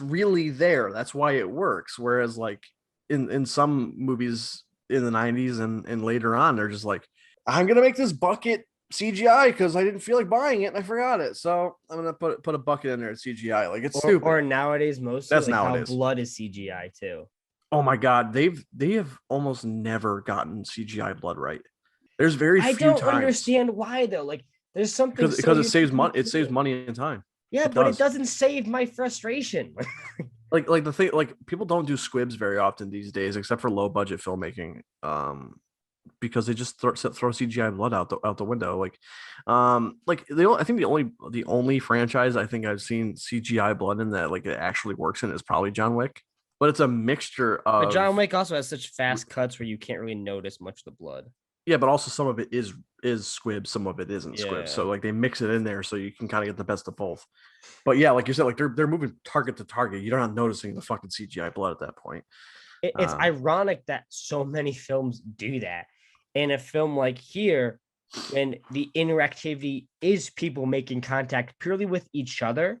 really there. That's why it works. Whereas like in some movies in the 90s and later on, they're just like, I'm gonna make this bucket CGI because I didn't feel like buying it and I forgot it. So I'm gonna put a bucket in there at CGI. Like it's stupid. Or nowadays, mostly That's like how nowadays. blood is CGI too. Oh my god, they have almost never gotten CGI blood right. There's very I few don't times understand why though. Like, there's something so because it saves money. uniquely It saves cool. money and time. Yeah, It but it does. doesn't save my frustration. Like the thing, like people don't do squibs very often these days, except for low budget filmmaking. Because they just throw CGI blood out the window. Like I think the only franchise I think I've seen CGI blood in that like it actually works in is probably John Wick. But it's a mixture But of John Wick also has such fast cuts where you can't really notice much of the blood. yeah, but also some of it is squib, some of it isn't squib. Yeah. So like they mix it in there so you can kind of get the best of both. But yeah, like you said, like they're moving target to target. You're not noticing the fucking CGI blood at that point. It's Um, ironic that so many films do that. In a film like here, when the interactivity is people making contact purely with each other,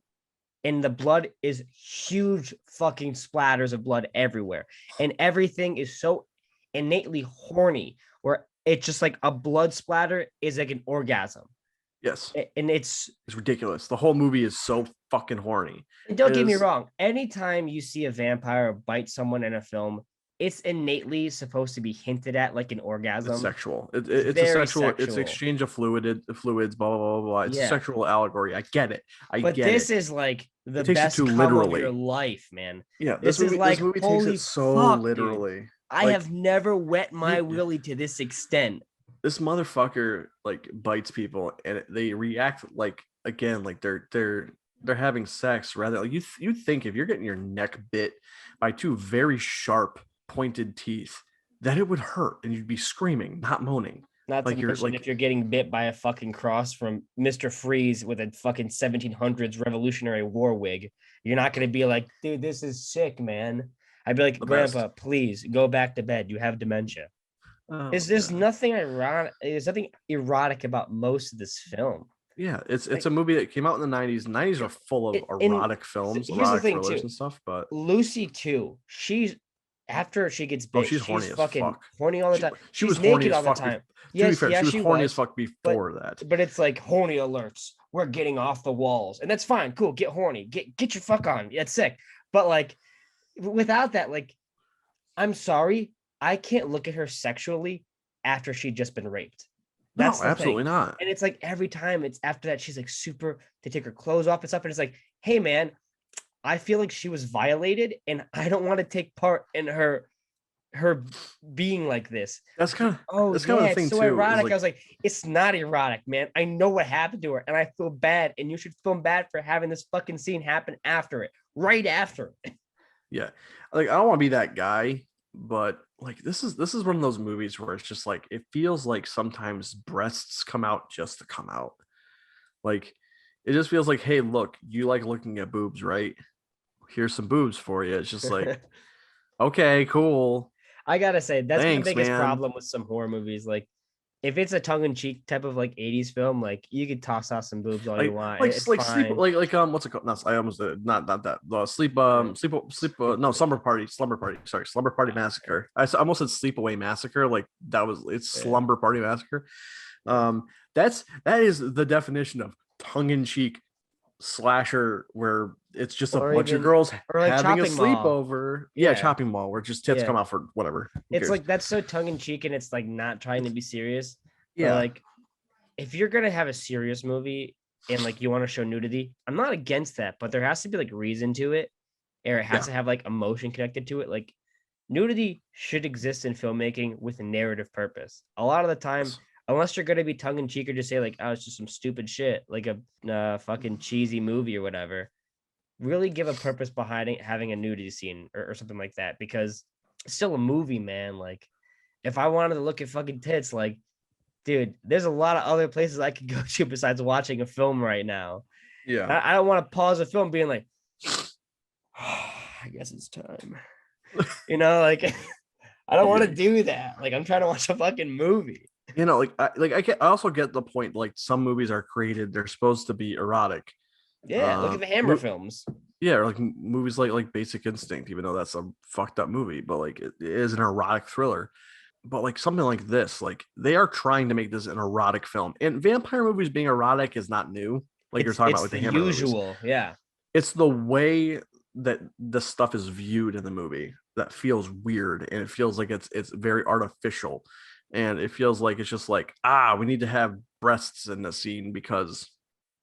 and the blood is huge fucking splatters of blood everywhere, and everything is so innately horny, where it's just like a blood splatter is like an orgasm. yes, And it's it's ridiculous. The whole movie is so fucking horny. and don't It get me is wrong, anytime you see a vampire bite someone in a film, it's innately supposed to be hinted at like an it's orgasm. sexual. It's It's a very sexual. It's sexual. exchange of fluids. Blah blah blah blah. It's a Yeah. sexual allegory. I get it. I But get this it. is like the It takes it best too come of your literally. life, man. Yeah, This is this like, movie takes holy it so fuck, dude. literally. I Like have never wet my you, willy to this extent. this motherfucker like bites people and they react like again like they're having sex rather like you think if you're getting your neck bit by two very sharp pointed teeth that it would hurt and you'd be screaming not moaning Not to like you're mention like if you're getting bit by a fucking cross from Mr. Freeze with a fucking 1700s Revolutionary War wig, you're not going to be like, dude, this is sick, man. I'd be like, the Grandpa, best. please go back to bed. You have dementia. Oh Is there's god. nothing ironic? There's nothing erotic about most of this film. Yeah, it's Like a movie that came out in the 90s. 90s are full of in erotic films, here's the erotic thing thrillers too. and stuff, but Lucy too. She's after she gets oh, bit, she's she's horny as fucking fuck. horny all the She time. she was She's horny naked as all the fuck. time. To be Yes, fair, yeah, she was she horny as was. fuck But before that. it's like horny alerts. We're getting off the walls, and that's fine. Cool, get horny. Get your fuck on. That's sick. But like without that, like I'm sorry, I can't look at her sexually after she'd just been raped. No, That's the thing. absolutely not. And it's like every time it's after that, she's like super, they take her clothes off and stuff. And it's like, hey man, I feel like she was violated and I don't want to take part in her being like this. That's kind of Oh that's kind of yeah, the it's thing so too. Is erotic. I like was like, it's not erotic, man. I know what happened to her and I feel bad. And you should feel bad for having this fucking scene happen after it, right after it. yeah, like I don't want to be that guy, but like this is one of those movies where it's just like it feels like sometimes breasts come out just to come out. Like it just feels like, hey, look, you like looking at boobs, right? Here's some boobs for you. It's just like, okay, cool. I gotta say, that's my Thanks, biggest man. problem with some horror movies. Like, if it's a tongue-in-cheek type of like 80s film, like you could toss out some boobs all you want. It's like sleep fine. what's it called? No, I almost did, not that sleep no slumber party. Sorry, slumber party massacre. Almost said sleepaway massacre. Like that was it's slumber party massacre. That is the definition of tongue-in-cheek slasher where it's just a Or bunch of even girls or like having a Chopping Mall. sleepover. Yeah, Yeah. chopping mall where just tits Yeah. come out for whatever. Who It's cares? like that's so tongue-in-cheek and it's like not trying to be serious. But Yeah. like if you're gonna have a serious movie and like you want to show nudity, I'm not against that, but there has to be like reason to it, or it has to have like emotion connected to it. Like nudity should exist in filmmaking with a narrative purpose. A lot of the time, unless you're gonna be tongue in cheek or just say like, "Oh, it's just some stupid shit," like a fucking cheesy movie or whatever. Really give a purpose behind it, having a nudity scene or something like that, because it's still a movie, man. Like, if I wanted to look at fucking tits, like, dude, there's a lot of other places I could go to besides watching a film right now. Yeah. I don't want to pause a film being like, oh, I guess it's time. Like I don't want to do that. Like I'm trying to watch a fucking movie. I also get the point. Like some movies are created, they're supposed to be erotic. Yeah, look at the Hammer films. Yeah, or like movies like Basic Instinct, even though that's a fucked up movie, but like it is an erotic thriller. But like something like this, like they are trying to make this an erotic film. And vampire movies being erotic is not new. Like you're talking about with the Hammer usual movies. Yeah. It's the way that the stuff is viewed in the movie that feels weird, and it feels like it's very artificial, and it feels like it's just like we need to have breasts in the scene because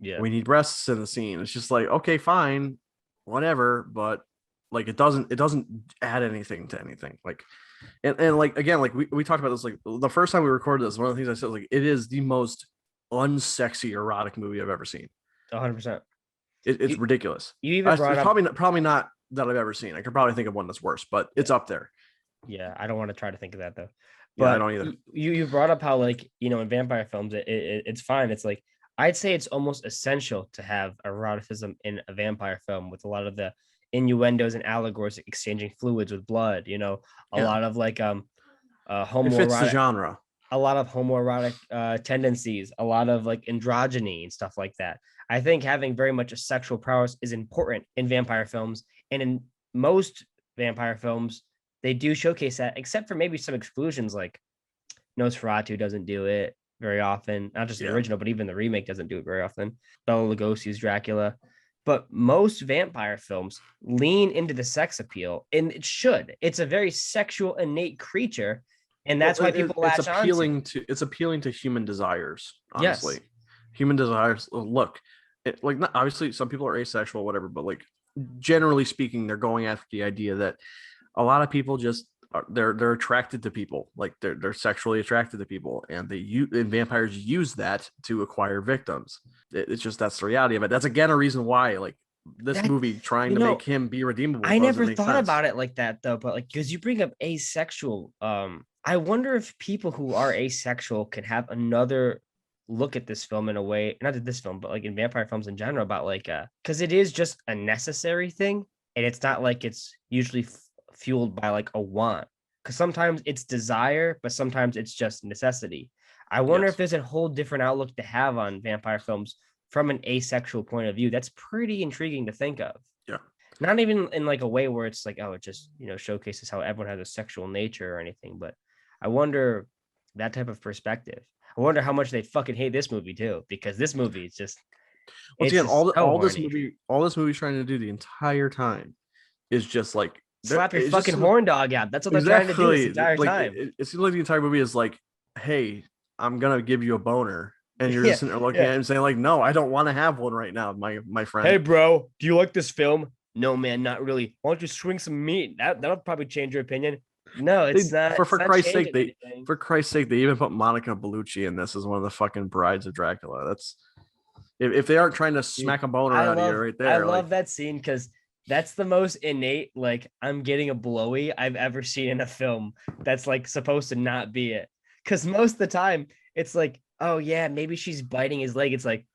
we need breasts in the scene. It's just like, okay, fine, whatever, but like it doesn't add anything to anything. Like and like again, like we talked about this like the first time we recorded this, one of the things I said was like it is the most unsexy erotic movie I've ever seen. 100%. It's ridiculous. You even brought up probably not that I've ever seen. I could probably think of one that's worse, but it's up there. Yeah, I don't want to try to think of that though. But yeah, I don't either. You brought up how like in vampire films it's fine. It's like I'd say it's almost essential to have eroticism in a vampire film with a lot of the innuendos and allegories exchanging fluids with blood. A lot of like homoerotic, it fits the genre. A lot of homoerotic tendencies, a lot of like androgyny and stuff like that. I think having very much a sexual prowess is important in vampire films, and in most vampire films, they do showcase that, except for maybe some exclusions like Nosferatu doesn't do it very often. Not just the original, but even the remake doesn't do it very often. Bela Lugosi's Dracula. But most vampire films lean into the sex appeal, and it should. It's a very sexual, innate creature, and that's why people latch on to. It's appealing to human desires, honestly. Yes. Human desires. Look, obviously some people are asexual, whatever, but like generally speaking, they're going after the idea that a lot of people just they're attracted to people, like they're sexually attracted to people, and vampires use that to acquire victims. It's just that's the reality of it. That's again a reason why like this movie trying to make him be redeemable. I never thought about it like that though, but like because you bring up asexual, I wonder if people who are asexual can have another look at this film in a way, not at this film, but like in vampire films in general, about like because it is just a necessary thing, and it's not like it's usually fueled by like a want, because sometimes it's desire, but sometimes it's just necessity. I wonder if there's a whole different outlook to have on vampire films from an asexual point of view. That's pretty intriguing to think of. Yeah. Not even in like a way where it's like, oh, it just, showcases how everyone has a sexual nature or anything. But I wonder that type of perspective. I wonder how much they fucking hate this movie too, because this movie is just. Once again, all this movie's trying to do the entire time is just like slap your fucking horn dog out. That's what they're trying to do this entire time. It seems like the entire movie is like, hey, I'm gonna give you a boner, and you're just sitting there looking at him saying like, no, I don't want to have one right now, my friend. Hey, bro, do you like this film? No, man, not really. Why don't you swing some meat? That'll probably change your opinion. No, it's not. For Christ's sake, they even put Monica Bellucci in this as one of the fucking brides of Dracula. That's if they aren't trying to smack a boner out of you right there. I love that scene because that's the most innate, like, I'm getting a blowy I've ever seen in a film that's like supposed to not be it. Because most of the time it's like, oh yeah, maybe she's biting his leg. It's like,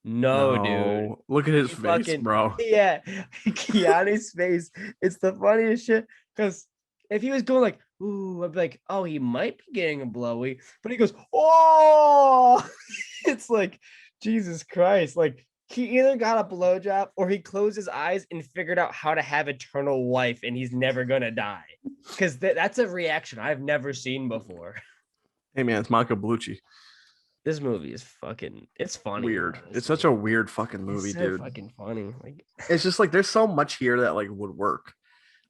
no, dude. Look at his face, bro. Yeah, Keanu's face. It's the funniest shit. Because if he was going like, ooh, I'd be like, oh, he might be getting a blowy, but he goes, oh, it's like, Jesus Christ. Like, he either got a blowjob or he closed his eyes and figured out how to have eternal life and he's never gonna die. Because that's a reaction I've never seen before. Hey man, it's Monica Bellucci. This movie is it's funny. Weird. It's Honestly. such a weird fucking movie, It's so dude. fucking funny. Like, It's just like there's so much here that like would work.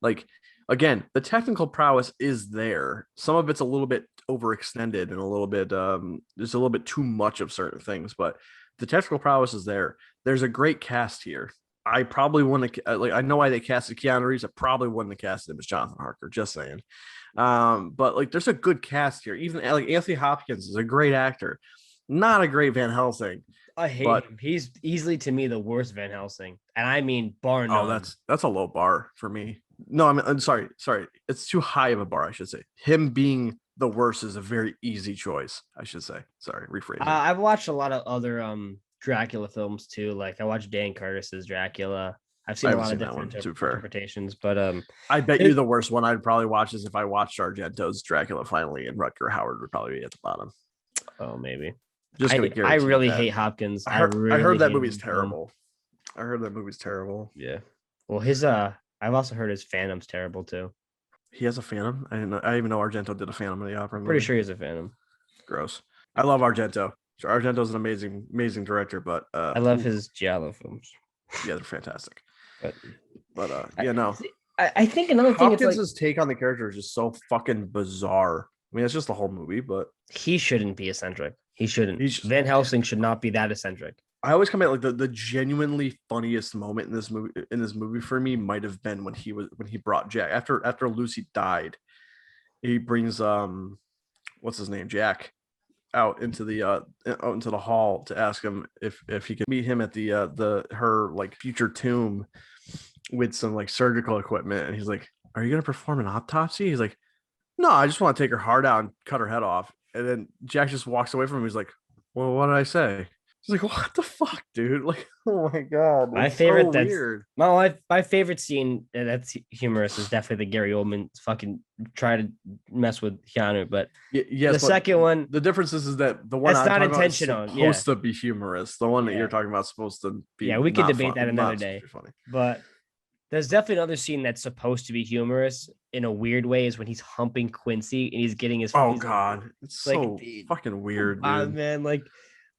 Like again, the technical prowess is there. Some of it's a little bit overextended and a little bit there's a little bit too much of certain things, but the technical prowess is there. There's a great cast here. I probably wouldn't like I know why they casted Keanu Reeves. I probably wouldn't have casted him as Jonathan Harker, just saying. But like there's a good cast here. Even like Anthony Hopkins is a great actor. Not a great Van Helsing. I hate But him. He's easily to me the worst Van Helsing. And I mean bar oh, none. that's a low bar for me. No, I'm sorry. It's too high of a bar, I should say. Him being the worst is a very easy choice, I should say. Sorry, rephrasing. I've watched a lot of other Dracula films too. Like I watched Dan Curtis's Dracula. I've seen I a haven't lot of seen that different one, to be fair. interpretations, but I bet you the worst one I'd probably watch is if I watched Argento's Dracula finally, and Rutger Howard would probably be at the bottom. oh maybe. Just gonna I guarantee really that. hate Hopkins. I heard that movie's him. terrible. I heard that movie's terrible. Yeah. Well, his I've also heard his Phantom's terrible too. He has a Phantom. I didn't know. I even know Argento did a Phantom of the Opera movie. Pretty sure he's a Phantom. Gross. I love Argento. Argento's an amazing director, but I love his Giallo films. Yeah, they're fantastic. But yeah, no. I think another thing is Hopkins' take on the character is just so fucking bizarre. I mean, it's just the whole movie, but he shouldn't be eccentric. He shouldn't. Van Helsing should not be that eccentric. I always come at like the genuinely funniest moment in this movie for me might have been when he brought Jack after Lucy died. He brings what's his name, Jack, out into the hall to ask him if he could meet him at her like future tomb with some like surgical equipment, and he's like, "Are you gonna perform an autopsy?" He's like, "No, I just want to take her heart out and cut her head off." And then Jack just walks away from him. He's like, "Well, what did I say?" He's like, "What the fuck, dude?" Like, oh my god, my favorite. So weird. My favorite scene that's humorous is definitely the Gary Oldman fucking try to mess with Keanu, but yes, the second one, the difference is that the one that's I'm not intentional. About is supposed to be humorous. The one that you're talking about is supposed to be. Yeah, we could debate that another day. Funny. But there's definitely another scene that's supposed to be humorous in a weird way is when he's humping Quincy and he's getting his. Oh god, it's like, so fucking weird, dude. Man, like.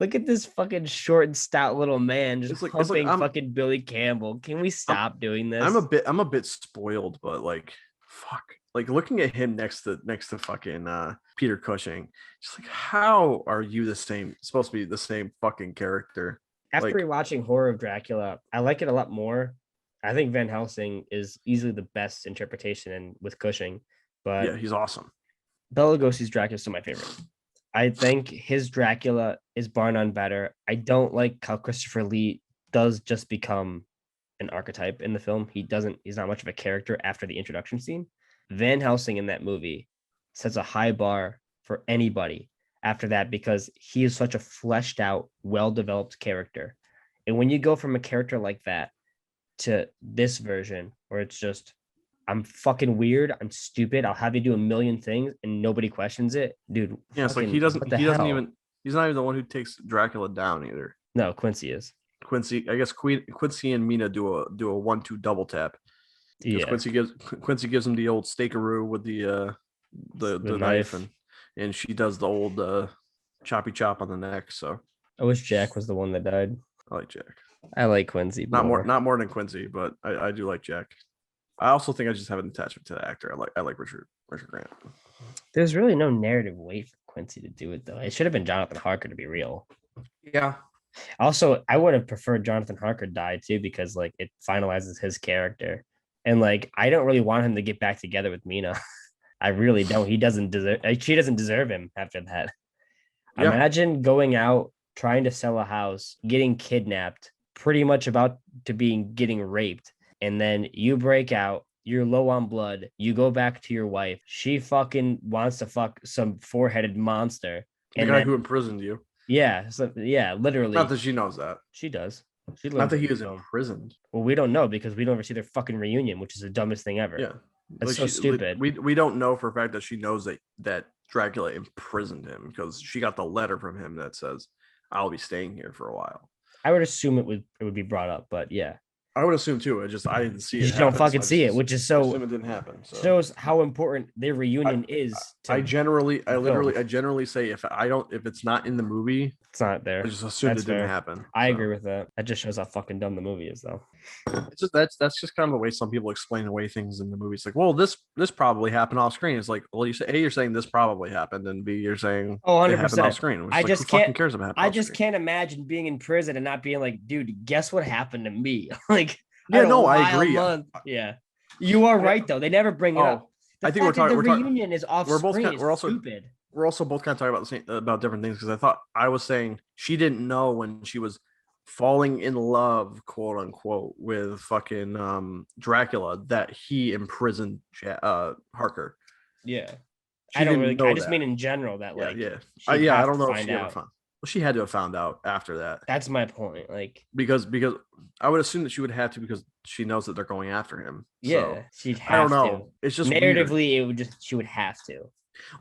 Look at this fucking short and stout little man just humping fucking Billy Campbell. Can we stop doing this? I'm a bit spoiled, but like, fuck. Like looking at him next to fucking Peter Cushing, just like, how are you supposed to be the same fucking character? After rewatching Horror of Dracula, I like it a lot more. I think Van Helsing is easily the best interpretation and with Cushing, but yeah, he's awesome. Bela Lugosi's Dracula is still my favorite. I think his Dracula is bar none better. I don't like how Christopher Lee does just become an archetype in the film. He's not much of a character after the introduction scene. Van Helsing in that movie sets a high bar for anybody after that because he is such a fleshed out, well-developed character. And when you go from a character like that to this version where it's just, I'm fucking weird. I'm stupid. I'll have you do a million things and nobody questions it, dude. Yeah, it's like he's not even the one who takes Dracula down either. No, Quincy is. Quincy, I guess Quincy and Mina do a 1-2 double tap. Yeah. Quincy gives him the old steakaroo with the knife and she does the old choppy chop on the neck. So I wish Jack was the one that died. I like Jack. I like Quincy. Not more than Quincy, but I do like Jack. I also think I just have an attachment to the actor. I like Richard Grant. There's really no narrative way for Quincy to do it though. It should have been Jonathan Harker to be real. Yeah. Also, I would have preferred Jonathan Harker die too because like it finalizes his character, and like I don't really want him to get back together with Mina. I really don't. She doesn't deserve him after that. Yeah. Imagine going out trying to sell a house, getting kidnapped, pretty much about to getting raped. And then you break out, you're low on blood, you go back to your wife. She fucking wants to fuck some four-headed monster. The guy who imprisoned you. Yeah. So, yeah, literally. Not that she knows that. She does. Not that he was imprisoned. Well, we don't know because we don't ever see their fucking reunion, which is the dumbest thing ever. Yeah. That's Like so stupid. we don't know for a fact that she knows that Dracula imprisoned him because she got the letter from him that says, "I'll be staying here for a while." I would assume it would be brought up, but yeah, I would assume too. I didn't see you it just don't happen, so fucking see it, which is I so assume it didn't happen. So shows how important their I reunion is I to generally the film. I generally say if it's not in the movie, It's not I there. just assumed That's it didn't fair. happen. I agree So with that. That just shows how fucking dumb the movie is, though. it's just that's just kind of the way some people explain away things in the movies. Like, well, this probably happened off screen. It's like, well, you say A, you're saying this probably happened, and B, you're saying Oh, it happened off 100%. screen. Which I is like, who just can't. fucking cares if it happened I off just screen? can't imagine being in prison and not being like, dude, guess what happened to me? Like, I Yeah, had a no, I wild agree. month. Yeah, you are right though. They never bring it up. Oh, The I think fact that the we're talking reunion is off we're both screen kind is we're stupid. also both kind of talking about the same about different things because I was saying she didn't know when she was falling in love, quote unquote, with fucking Dracula that he imprisoned Harker. Yeah, I She don't didn't really. I know just that. mean in general that Yeah, like yeah, she'd yeah. I have don't to know if find she ever out. found. Well, she had to have found out after that That's my point. Like, because I would assume that she would have to because she knows that they're going after him. So yeah, she'd I don't have to. know. It's just weird. Narratively, it would just she would have to.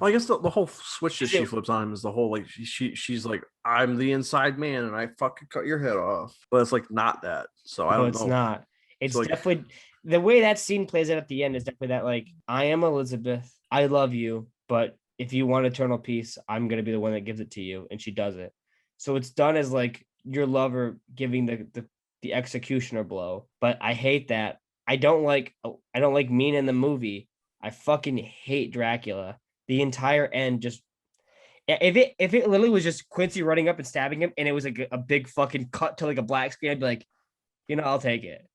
Well, I guess the whole switch that Is she it? flips on him is the whole like she's like I'm the inside man and I fucking cut your head off, but it's like not that. So I No, don't it's know. not. It's So like definitely the way that scene plays out at the end is definitely that like I am Elizabeth. I love you, but if you want eternal peace, I'm gonna be the one that gives it to you, and she does it. So it's done as like your lover giving the executioner blow. But I hate that. I don't like Mean in the movie. I fucking hate Dracula. The entire end just if it literally was just Quincy running up and stabbing him, and it was like a big fucking cut to like a black screen, I'd be like, I'll take it.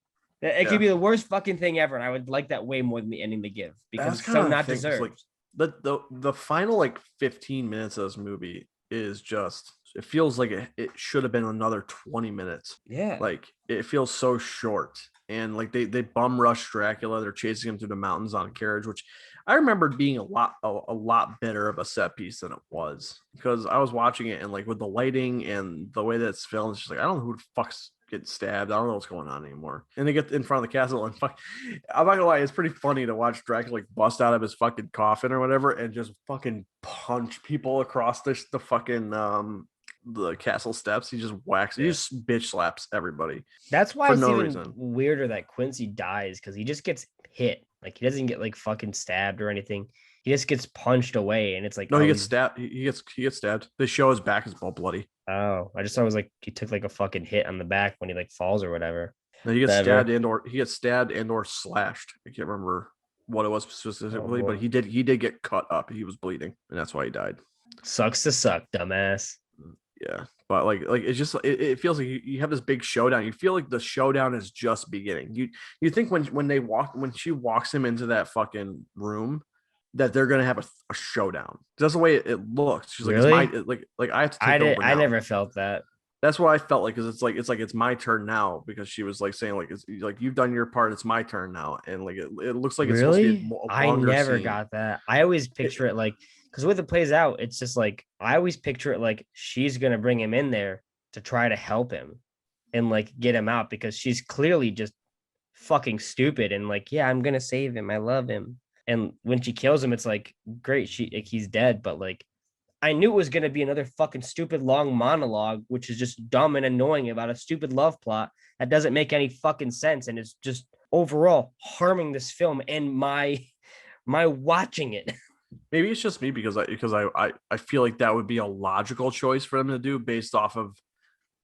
It could yeah, be the worst fucking thing ever, and I would like that way more than the ending they give because that's it's so kind of the not thing. Cause like deserved. the final like 15 minutes of this movie is just it feels like it should have been another 20 minutes. Yeah. Like it feels so short. And like they bum rush Dracula. They're chasing him through the mountains on a carriage, which I remembered being a lot better of a set piece than it was because I was watching it and like with the lighting and the way that it's filmed, it's just like I don't know who the fuck's getting stabbed. I don't know what's going on anymore. And they get in front of the castle and fuck. I'm not gonna lie, it's pretty funny to watch Dracula like bust out of his fucking coffin or whatever and just fucking punch people across the fucking the castle steps. He just whacks. He Yeah. just bitch slaps everybody That's why for it's no even reason. weirder that Quincy dies because he just gets hit. Like he doesn't get like fucking stabbed or anything. He just gets punched away, and it's like, No, he oh, gets stabbed. He gets stabbed. They show his back is all bloody. I just thought it was like he took like a fucking hit on the back when he like falls or whatever. No, he gets Whatever. stabbed and or slashed. I can't remember what it was Oh, specifically, but boy. he did get cut up. He was bleeding, and that's why he died. Sucks to suck, dumbass. Yeah, but like it's just it feels like you have this big showdown. You feel like the showdown is just beginning. You think when she walks him into that fucking room that they're gonna have a showdown. That's the way it looks. She's like, it's my Really? like I have to take over I now. never felt that. That's what I felt like because it's my turn now because she was like saying like it's like you've done your part, it's my turn now, and like it looks like it's supposed to be Really? a I longer never scene. got that. I always picture it like because the way it plays out, it's just like I always picture it like she's gonna bring him in there to try to help him and like get him out because she's clearly just fucking stupid and like, yeah, I'm gonna save him. I love him. And when she kills him, it's like great, he's dead, but like I knew it was going to be another fucking stupid long monologue, which is just dumb and annoying about a stupid love plot that doesn't make any fucking sense and is just overall harming this film and my watching it. Maybe it's just me because I feel like that would be a logical choice for them to do based off of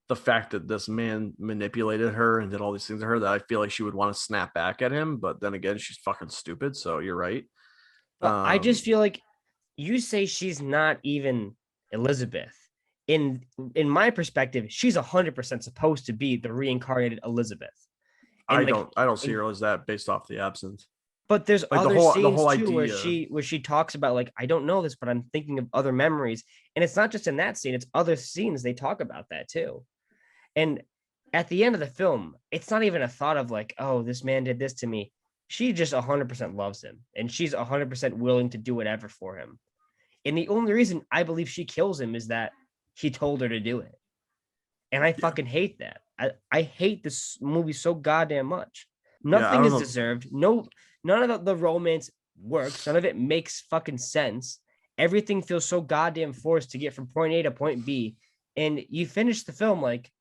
the fact that this man manipulated her and did all these things to her that I feel like she would want to snap back at him. But then again, she's fucking stupid. So you're right. But I just Um, feel like you say she's not even Elizabeth. In my perspective, she's 100% supposed to be the reincarnated Elizabeth. And like I don't see in her as that based off the absence. but there's Like other the scenes whole too where idea. she talks about like I don't know this but I'm thinking of other memories and it's not just in that scene, it's other scenes they talk about that too. And at the end of the film, it's not even a thought of like, oh, this man did this to me. She just 100% loves him and she's 100% willing to do whatever for him. And the only reason I believe she kills him is that he told her to do it. And I Yeah, fucking hate that. I hate this movie so goddamn much. yeah. I Nothing don't is know. deserved. No, None of the romance works. None of it makes fucking sense. Everything feels so goddamn forced to get from point A to point B. And you finish the film like,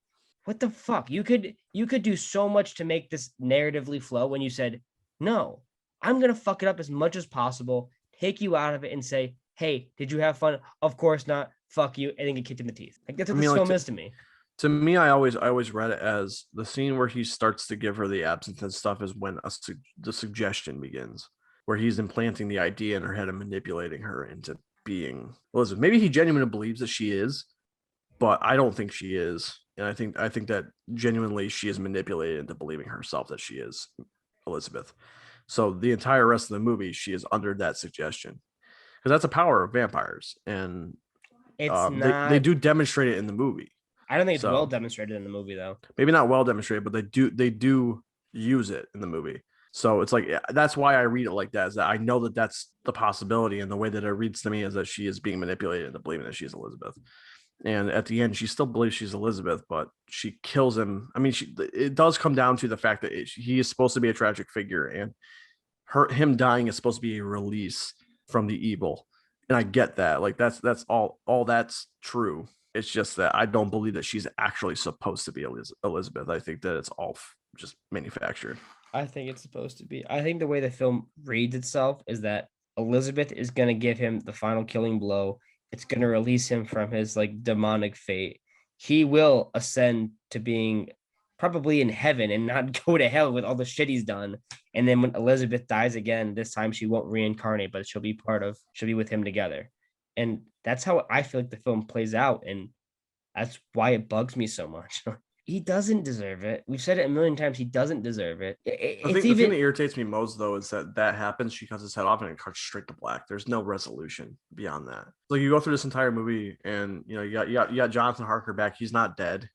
what the fuck? You could do so much to make this narratively flow when you said, no, I'm gonna fuck it up as much as possible, take you out of it and say, hey, did you have fun? Of course not. Fuck you, and then get kicked in the teeth. Like that's I what mean, this like film is to me. to me, I always read it as the scene where he starts to give her the absinthe and stuff is when the suggestion begins, where he's implanting the idea in her head and manipulating her into being Elizabeth. Maybe he genuinely believes that she is, but I don't think she is. And I think that genuinely she is manipulated into believing herself that she is Elizabeth. So the entire rest of the movie, she is under that suggestion because that's a power of vampires, and It's they not. do demonstrate it in the movie. I don't think it's well So demonstrated in the movie though. maybe not well demonstrated, but they do use it in the movie. So it's like that's why I read it like that. Is that I know that that's the possibility, and the way that it reads to me is that she is being manipulated into believing that she's Elizabeth. And at the end, she still believes she's Elizabeth, but she kills him. I mean, it does come down to the fact that he is supposed to be a tragic figure, and him dying is supposed to be a release from the evil. And I get that. Like that's all that's true. It's just that I don't believe that she's actually supposed to be Elizabeth. I think that it's all just manufactured. I think it's supposed to be. I think the way the film reads itself is that Elizabeth is going to give him the final killing blow. It's going to release him from his like demonic fate. He will ascend to being probably in heaven and not go to hell with all the shit he's done. And then when Elizabeth dies again, this time she won't reincarnate, but she'll be with him together. And that's how I feel like the film plays out. And that's why it bugs me so much. He doesn't deserve it. We've said it a million times. He doesn't deserve it. It's The thing even that irritates me most though is that happens. She cuts his head off and it cuts straight to black. There's no resolution beyond that. Like you go through this entire movie and you got Jonathan Harker back. He's not dead.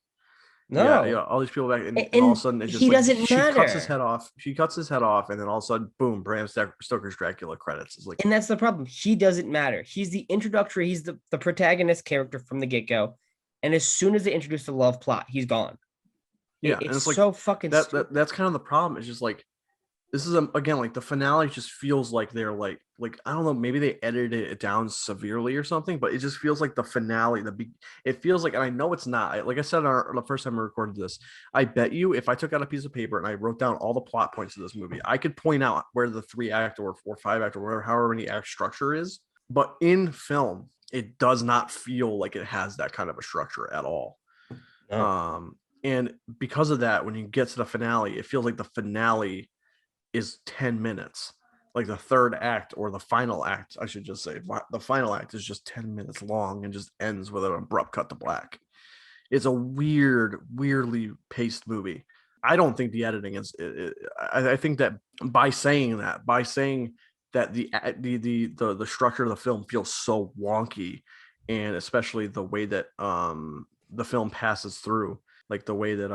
no, All these people back, and all of a and sudden it's just he like doesn't she cuts his matter. head off. She cuts his head off, and then all of a sudden, boom! Bram Stoker's Dracula credits. It's like, And that's the problem. He doesn't matter. He's the introductory. He's the protagonist character from the get go. And as soon as they introduce the love plot, he's gone. yeah, and It's it's like so fucking stupid. that's kind of the problem. It's just like this is again like the finale just feels like they're like I don't know, maybe they edited it down severely or something, but it just feels like the finale, it feels like, and I know it's not. Like I said the first time I recorded this, I bet you if I took out a piece of paper and I wrote down all the plot points of this movie, I could point out where the 3 act or 4 5 act or whatever, however many act structure is. But in film, it does not feel like it has that kind of a structure at all. No. And because of that, when you get to the finale, it feels like the finale is 10 minutes. Like the 3rd act or the final act, I should just say, the final act is just 10 minutes long and just ends with an abrupt cut to black. It's a weirdly paced movie. I don't think the editing is. I think that by saying that the structure of the film feels so wonky, and especially the way that the film passes through, like the way that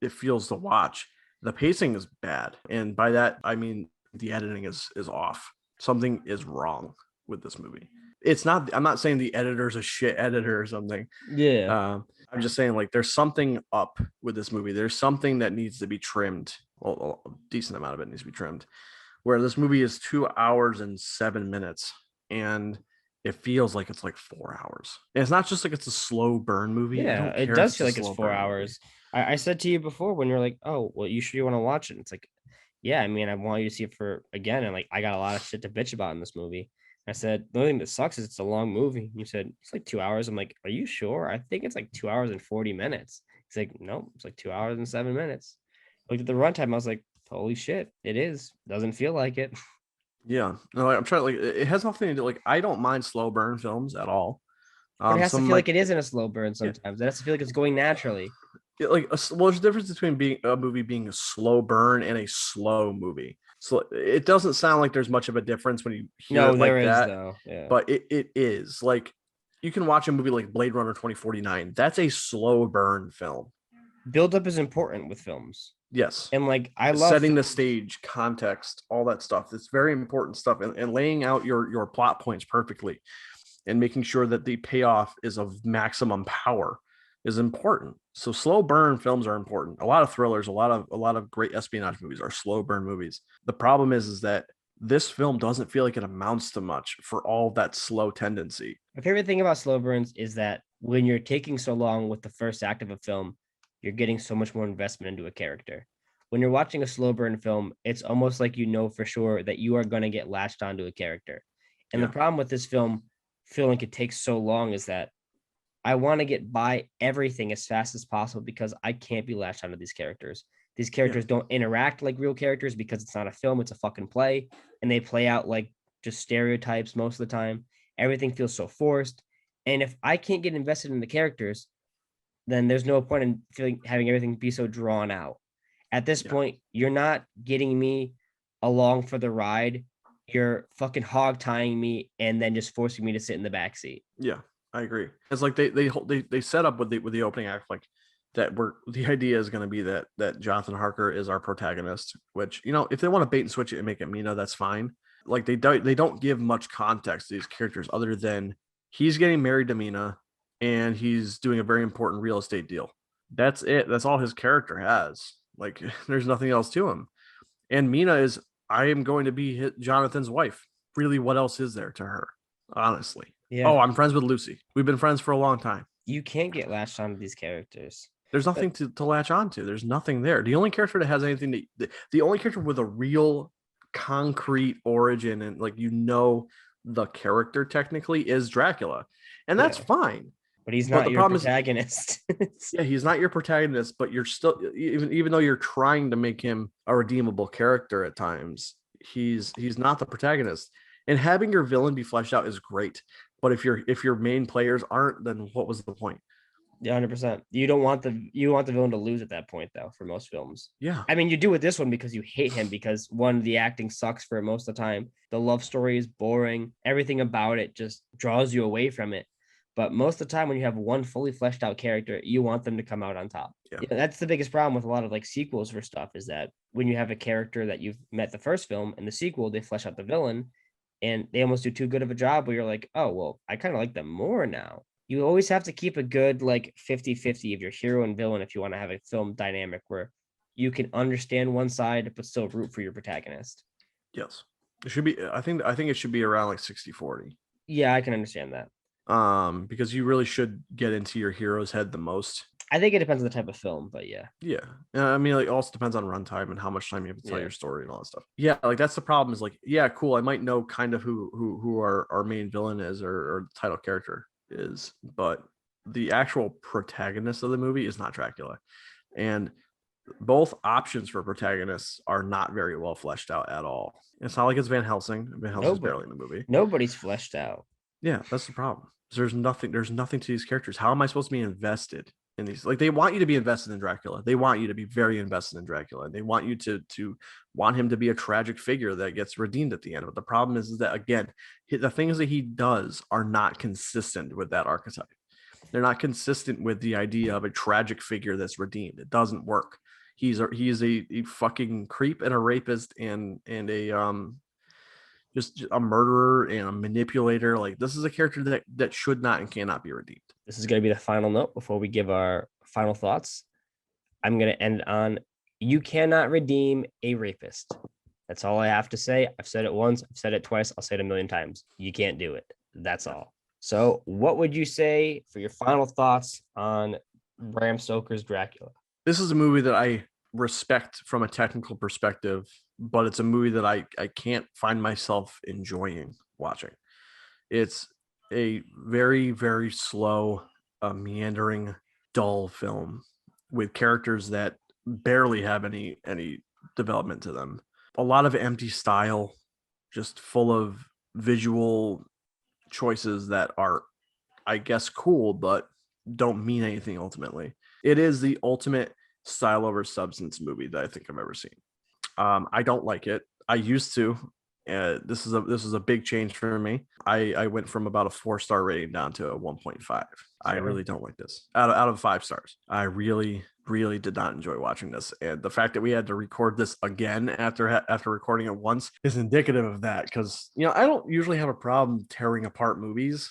it feels to watch, the pacing is bad, and by that I mean the editing is off. Something is wrong with this movie. It's not. I'm not saying the editor's a shit editor or something. Yeah. I'm just saying like there's something up with this movie. There's something that needs to be trimmed. Well, a decent amount of it needs to be trimmed. Where this movie is 2 hours and 7 minutes, and it feels like it's like 4 hours. And it's not just like it's a slow burn movie. I Yeah. don't It care if does it's a feel like it's slow four burn movie. hours. I said to you before when you're like, oh, well, you sure you want to watch it? And it's like, yeah, I mean, I want you to see it for again. And like, I got a lot of shit to bitch about in this movie. I said, the only thing that sucks is it's a long movie. And you said, it's like 2 hours. I'm like, are you sure? I think it's like 2 hours and 40 minutes. He's like, no, it's like 2 hours and 7 minutes. I looked at the runtime. I was like, holy shit, it is. Doesn't feel like it. Yeah, no, like, I'm trying. Like, it has nothing to do. Like, I don't mind slow burn films at all. But it has to Some feel like like it is in a slow burn yeah, sometimes. It has to feel like it's going naturally. well, there's a difference between being a movie being a slow burn and a slow movie. So it doesn't sound like there's much of a difference when you hear No, it there like is that, though. Yeah. but it is like you can watch a movie like Blade Runner 2049. That's a slow burn film. Build up is important with films. Yes, And like I love setting the films. stage, context, all that stuff. It's very important stuff, and laying out your plot points perfectly, and making sure that the payoff is of maximum power. is important. So slow burn films are important. A lot of thrillers, a lot of great espionage movies are slow burn movies. The problem is that this film doesn't feel like it amounts to much for all that slow tendency. My favorite thing about slow burns is that when you're taking so long with the first act of a film, you're getting so much more investment into a character. When you're watching a slow burn film, it's almost like you know for sure that you are going to get latched onto a character. And the Yeah. problem with this film feeling it takes so long is that I want to get by everything as fast as possible because I can't be latched onto these characters. These Yeah. characters don't interact like real characters because it's not a film, it's a fucking play. And they play out like just stereotypes most of the time. Everything feels so forced. And if I can't get invested in the characters, then there's no point in feeling having everything be so drawn out. At this Yeah. point, you're not getting me along for the ride. You're fucking hog tying me and then just forcing me to sit in the back seat. Yeah, I agree. It's like they set up with the opening act like that. We're the idea is going to be that Jonathan Harker is our protagonist. Which if they want to bait and switch it and make it Mina, that's fine. Like they don't give much context to these characters other than he's getting married to Mina and he's doing a very important real estate deal. That's it. That's all his character has. Like there's nothing else to him. And Mina is I am going to be Jonathan's wife. Really, what else is there to her? Honestly. Yeah. Oh, I'm friends with Lucy. We've been friends for a long time. You can't get latched onto these characters. There's nothing to latch onto. There's nothing there. The only character that has anything the only character with a real concrete origin and the character technically is Dracula. And that's Yeah. fine. But he's But not the your problem is protagonist. yeah, he's not your protagonist, but you're still even though you're trying to make him a redeemable character at times, he's not the protagonist. And having your villain be fleshed out is great, but if your main players aren't, then what was the point? Yeah, 100%. You want the villain to lose at that point though for most films. Yeah, I mean, you do with this one because you hate him because one, the acting sucks for most of the time. The love story is boring. Everything about it just draws you away from it. But most of the time when you have one fully fleshed out character, you want them to come out on top. yeah, Yeah, that's the biggest problem with a lot of like sequels for stuff is that when you have a character that you've met the first film and the sequel, they flesh out the villain and they almost do too good of a job where you're like, oh, well, I kind of like them more now. You always have to keep a good like 50-50 of your hero and villain if you want to have a film dynamic where you can understand one side but still root for your protagonist. yes. It should be. I think it should be around like 60-40. Yeah, I can understand that. Because you really should get into your hero's head the most. I think it depends on the type of film, but yeah. Yeah. I mean, like, also depends on runtime and how much time you have to tell Yeah. your story and all that stuff. Yeah, like that's the problem. Is like, yeah, cool. I might know kind of who our main villain is or the title character is, but the actual protagonist of the movie is not Dracula, and both options for protagonists are not very well fleshed out at all. It's not like it's Van Helsing. Van Helsing's barely in the movie. Nobody's fleshed out. Yeah, that's the problem. There's nothing to these characters. How am I supposed to be invested in these? Like they want you to be invested in Dracula. They want you to be very invested in Dracula. They want you to want him to be a tragic figure that gets redeemed at the end. But the problem is that again, the things that he does are not consistent with that archetype. They're not consistent with the idea of a tragic figure that's redeemed. It doesn't work. He's a fucking creep and a rapist and a just a murderer and a manipulator. Like this is a character that should not and cannot be redeemed. This is going to be the final note before we give our final thoughts. I'm going to end on you cannot redeem a rapist. That's all I have to say. I've said it once, I've said it twice, I'll say it a million times. You can't do it. That's all. So, what would you say for your final thoughts on Bram Stoker's Dracula? This is a movie that I respect from a technical perspective, but it's a movie that I can't find myself enjoying watching. It's a very, very slow, meandering, dull film with characters that barely have any development to them. A lot of empty style, just full of visual choices that are, I guess, cool, but don't mean anything ultimately. It is the ultimate style over substance movie that I think I've ever seen. I don't like it. I used to. This is a big change for me. I went from about a 4-star rating down to a 1.5. I really don't like this. Out of 5 stars. I really did not enjoy watching this, and the fact that we had to record this again after recording it once is indicative of that. Because I don't usually have a problem tearing apart movies,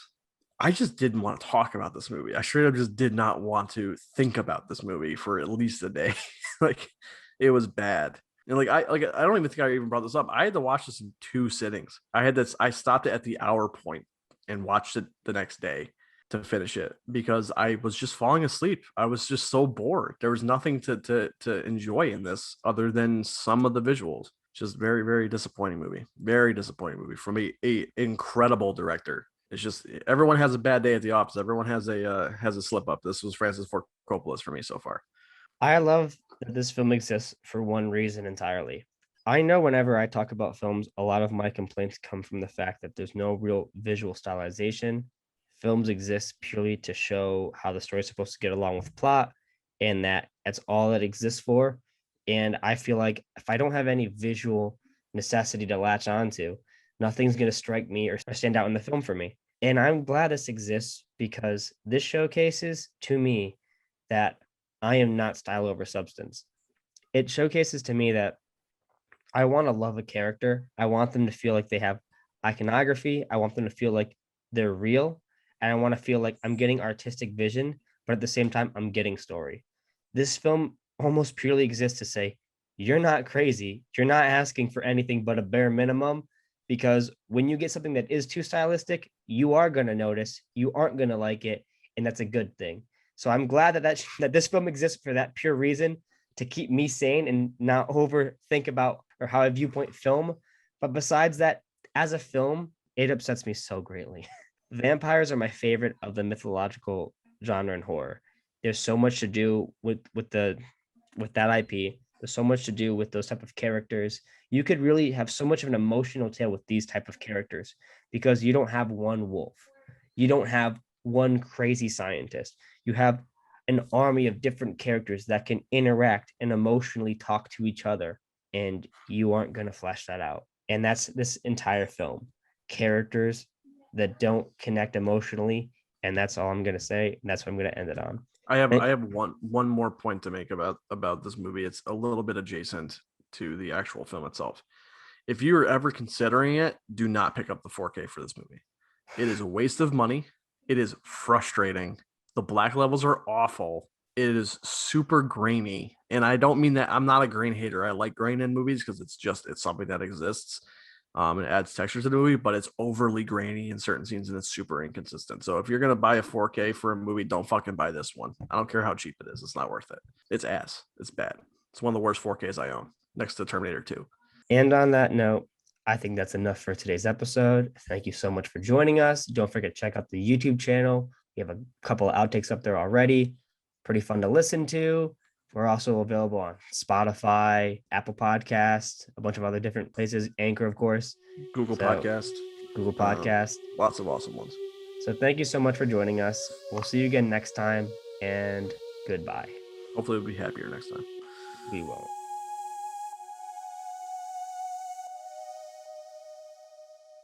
I just didn't want to talk about this movie. I straight up just did not want to think about this movie for at least a day. Like it was bad. And I don't even think I even brought this up. I had to watch this in 2 sittings. I stopped it at the hour point and watched it the next day to finish it because I was just falling asleep. I was just so bored. There was nothing to enjoy in this other than some of the visuals. Just very, very disappointing movie. Very disappointing movie from a incredible director. It's just everyone has a bad day at the office. Everyone has a slip up. This was Francis Ford Coppola's for me so far. I love that this film exists for one reason entirely. I know whenever I talk about films, a lot of my complaints come from the fact that there's no real visual stylization. Films exist purely to show how the story is supposed to get along with plot, and that's all it exists for. And I feel like if I don't have any visual necessity to latch onto, nothing's going to strike me or stand out in the film for me. And I'm glad this exists because this showcases to me that I am not style over substance. It showcases to me that I want to love a character. I want them to feel like they have iconography. I want them to feel like they're real. And I want to feel like I'm getting artistic vision, but at the same time, I'm getting story. This film almost purely exists to say, you're not crazy. You're not asking for anything but a bare minimum. Because when you get something that is too stylistic, you are going to notice, you aren't going to like it. And that's a good thing. So I'm glad that this film exists for that pure reason, to keep me sane and not overthink about or how I viewpoint film. But besides that, as a film, it upsets me so greatly. Vampires are my favorite of the mythological genre in horror. There's so much to do with that IP. There's so much to do with those type of characters. You could really have so much of an emotional tale with these type of characters because you don't have one wolf. You don't have one crazy scientist. You have an army of different characters that can interact and emotionally talk to each other, and you aren't going to flesh that out. And that's this entire film. Characters that don't connect emotionally, and that's all I'm going to say, and that's what I'm going to end it on. I have one more point to make about this movie. It's a little bit adjacent to the actual film itself. If you're ever considering it, do not pick up the 4K for this movie. It is a waste of money. It is frustrating. The black levels are awful. It is super grainy. And I don't mean that I'm not a grain hater. I like grain in movies because it's something that exists. It adds texture to the movie, but it's overly grainy in certain scenes and it's super inconsistent. So if you're gonna buy a 4K for a movie, don't fucking buy this one. I don't care how cheap it is. It's not worth it. It's ass. It's bad. It's one of the worst 4Ks I own, next to Terminator 2. And on that note, I think that's enough for today's episode. Thank you so much for joining us. Don't forget to check out the YouTube channel. We have a couple of outtakes up there already. Pretty fun to listen to. We're also available on Spotify, Apple Podcasts, a bunch of other different places, Anchor, of course. Google Podcast. Google Podcast. Lots of awesome ones. So thank you so much for joining us. We'll see you again next time, and goodbye. Hopefully we'll be happier next time. We won't.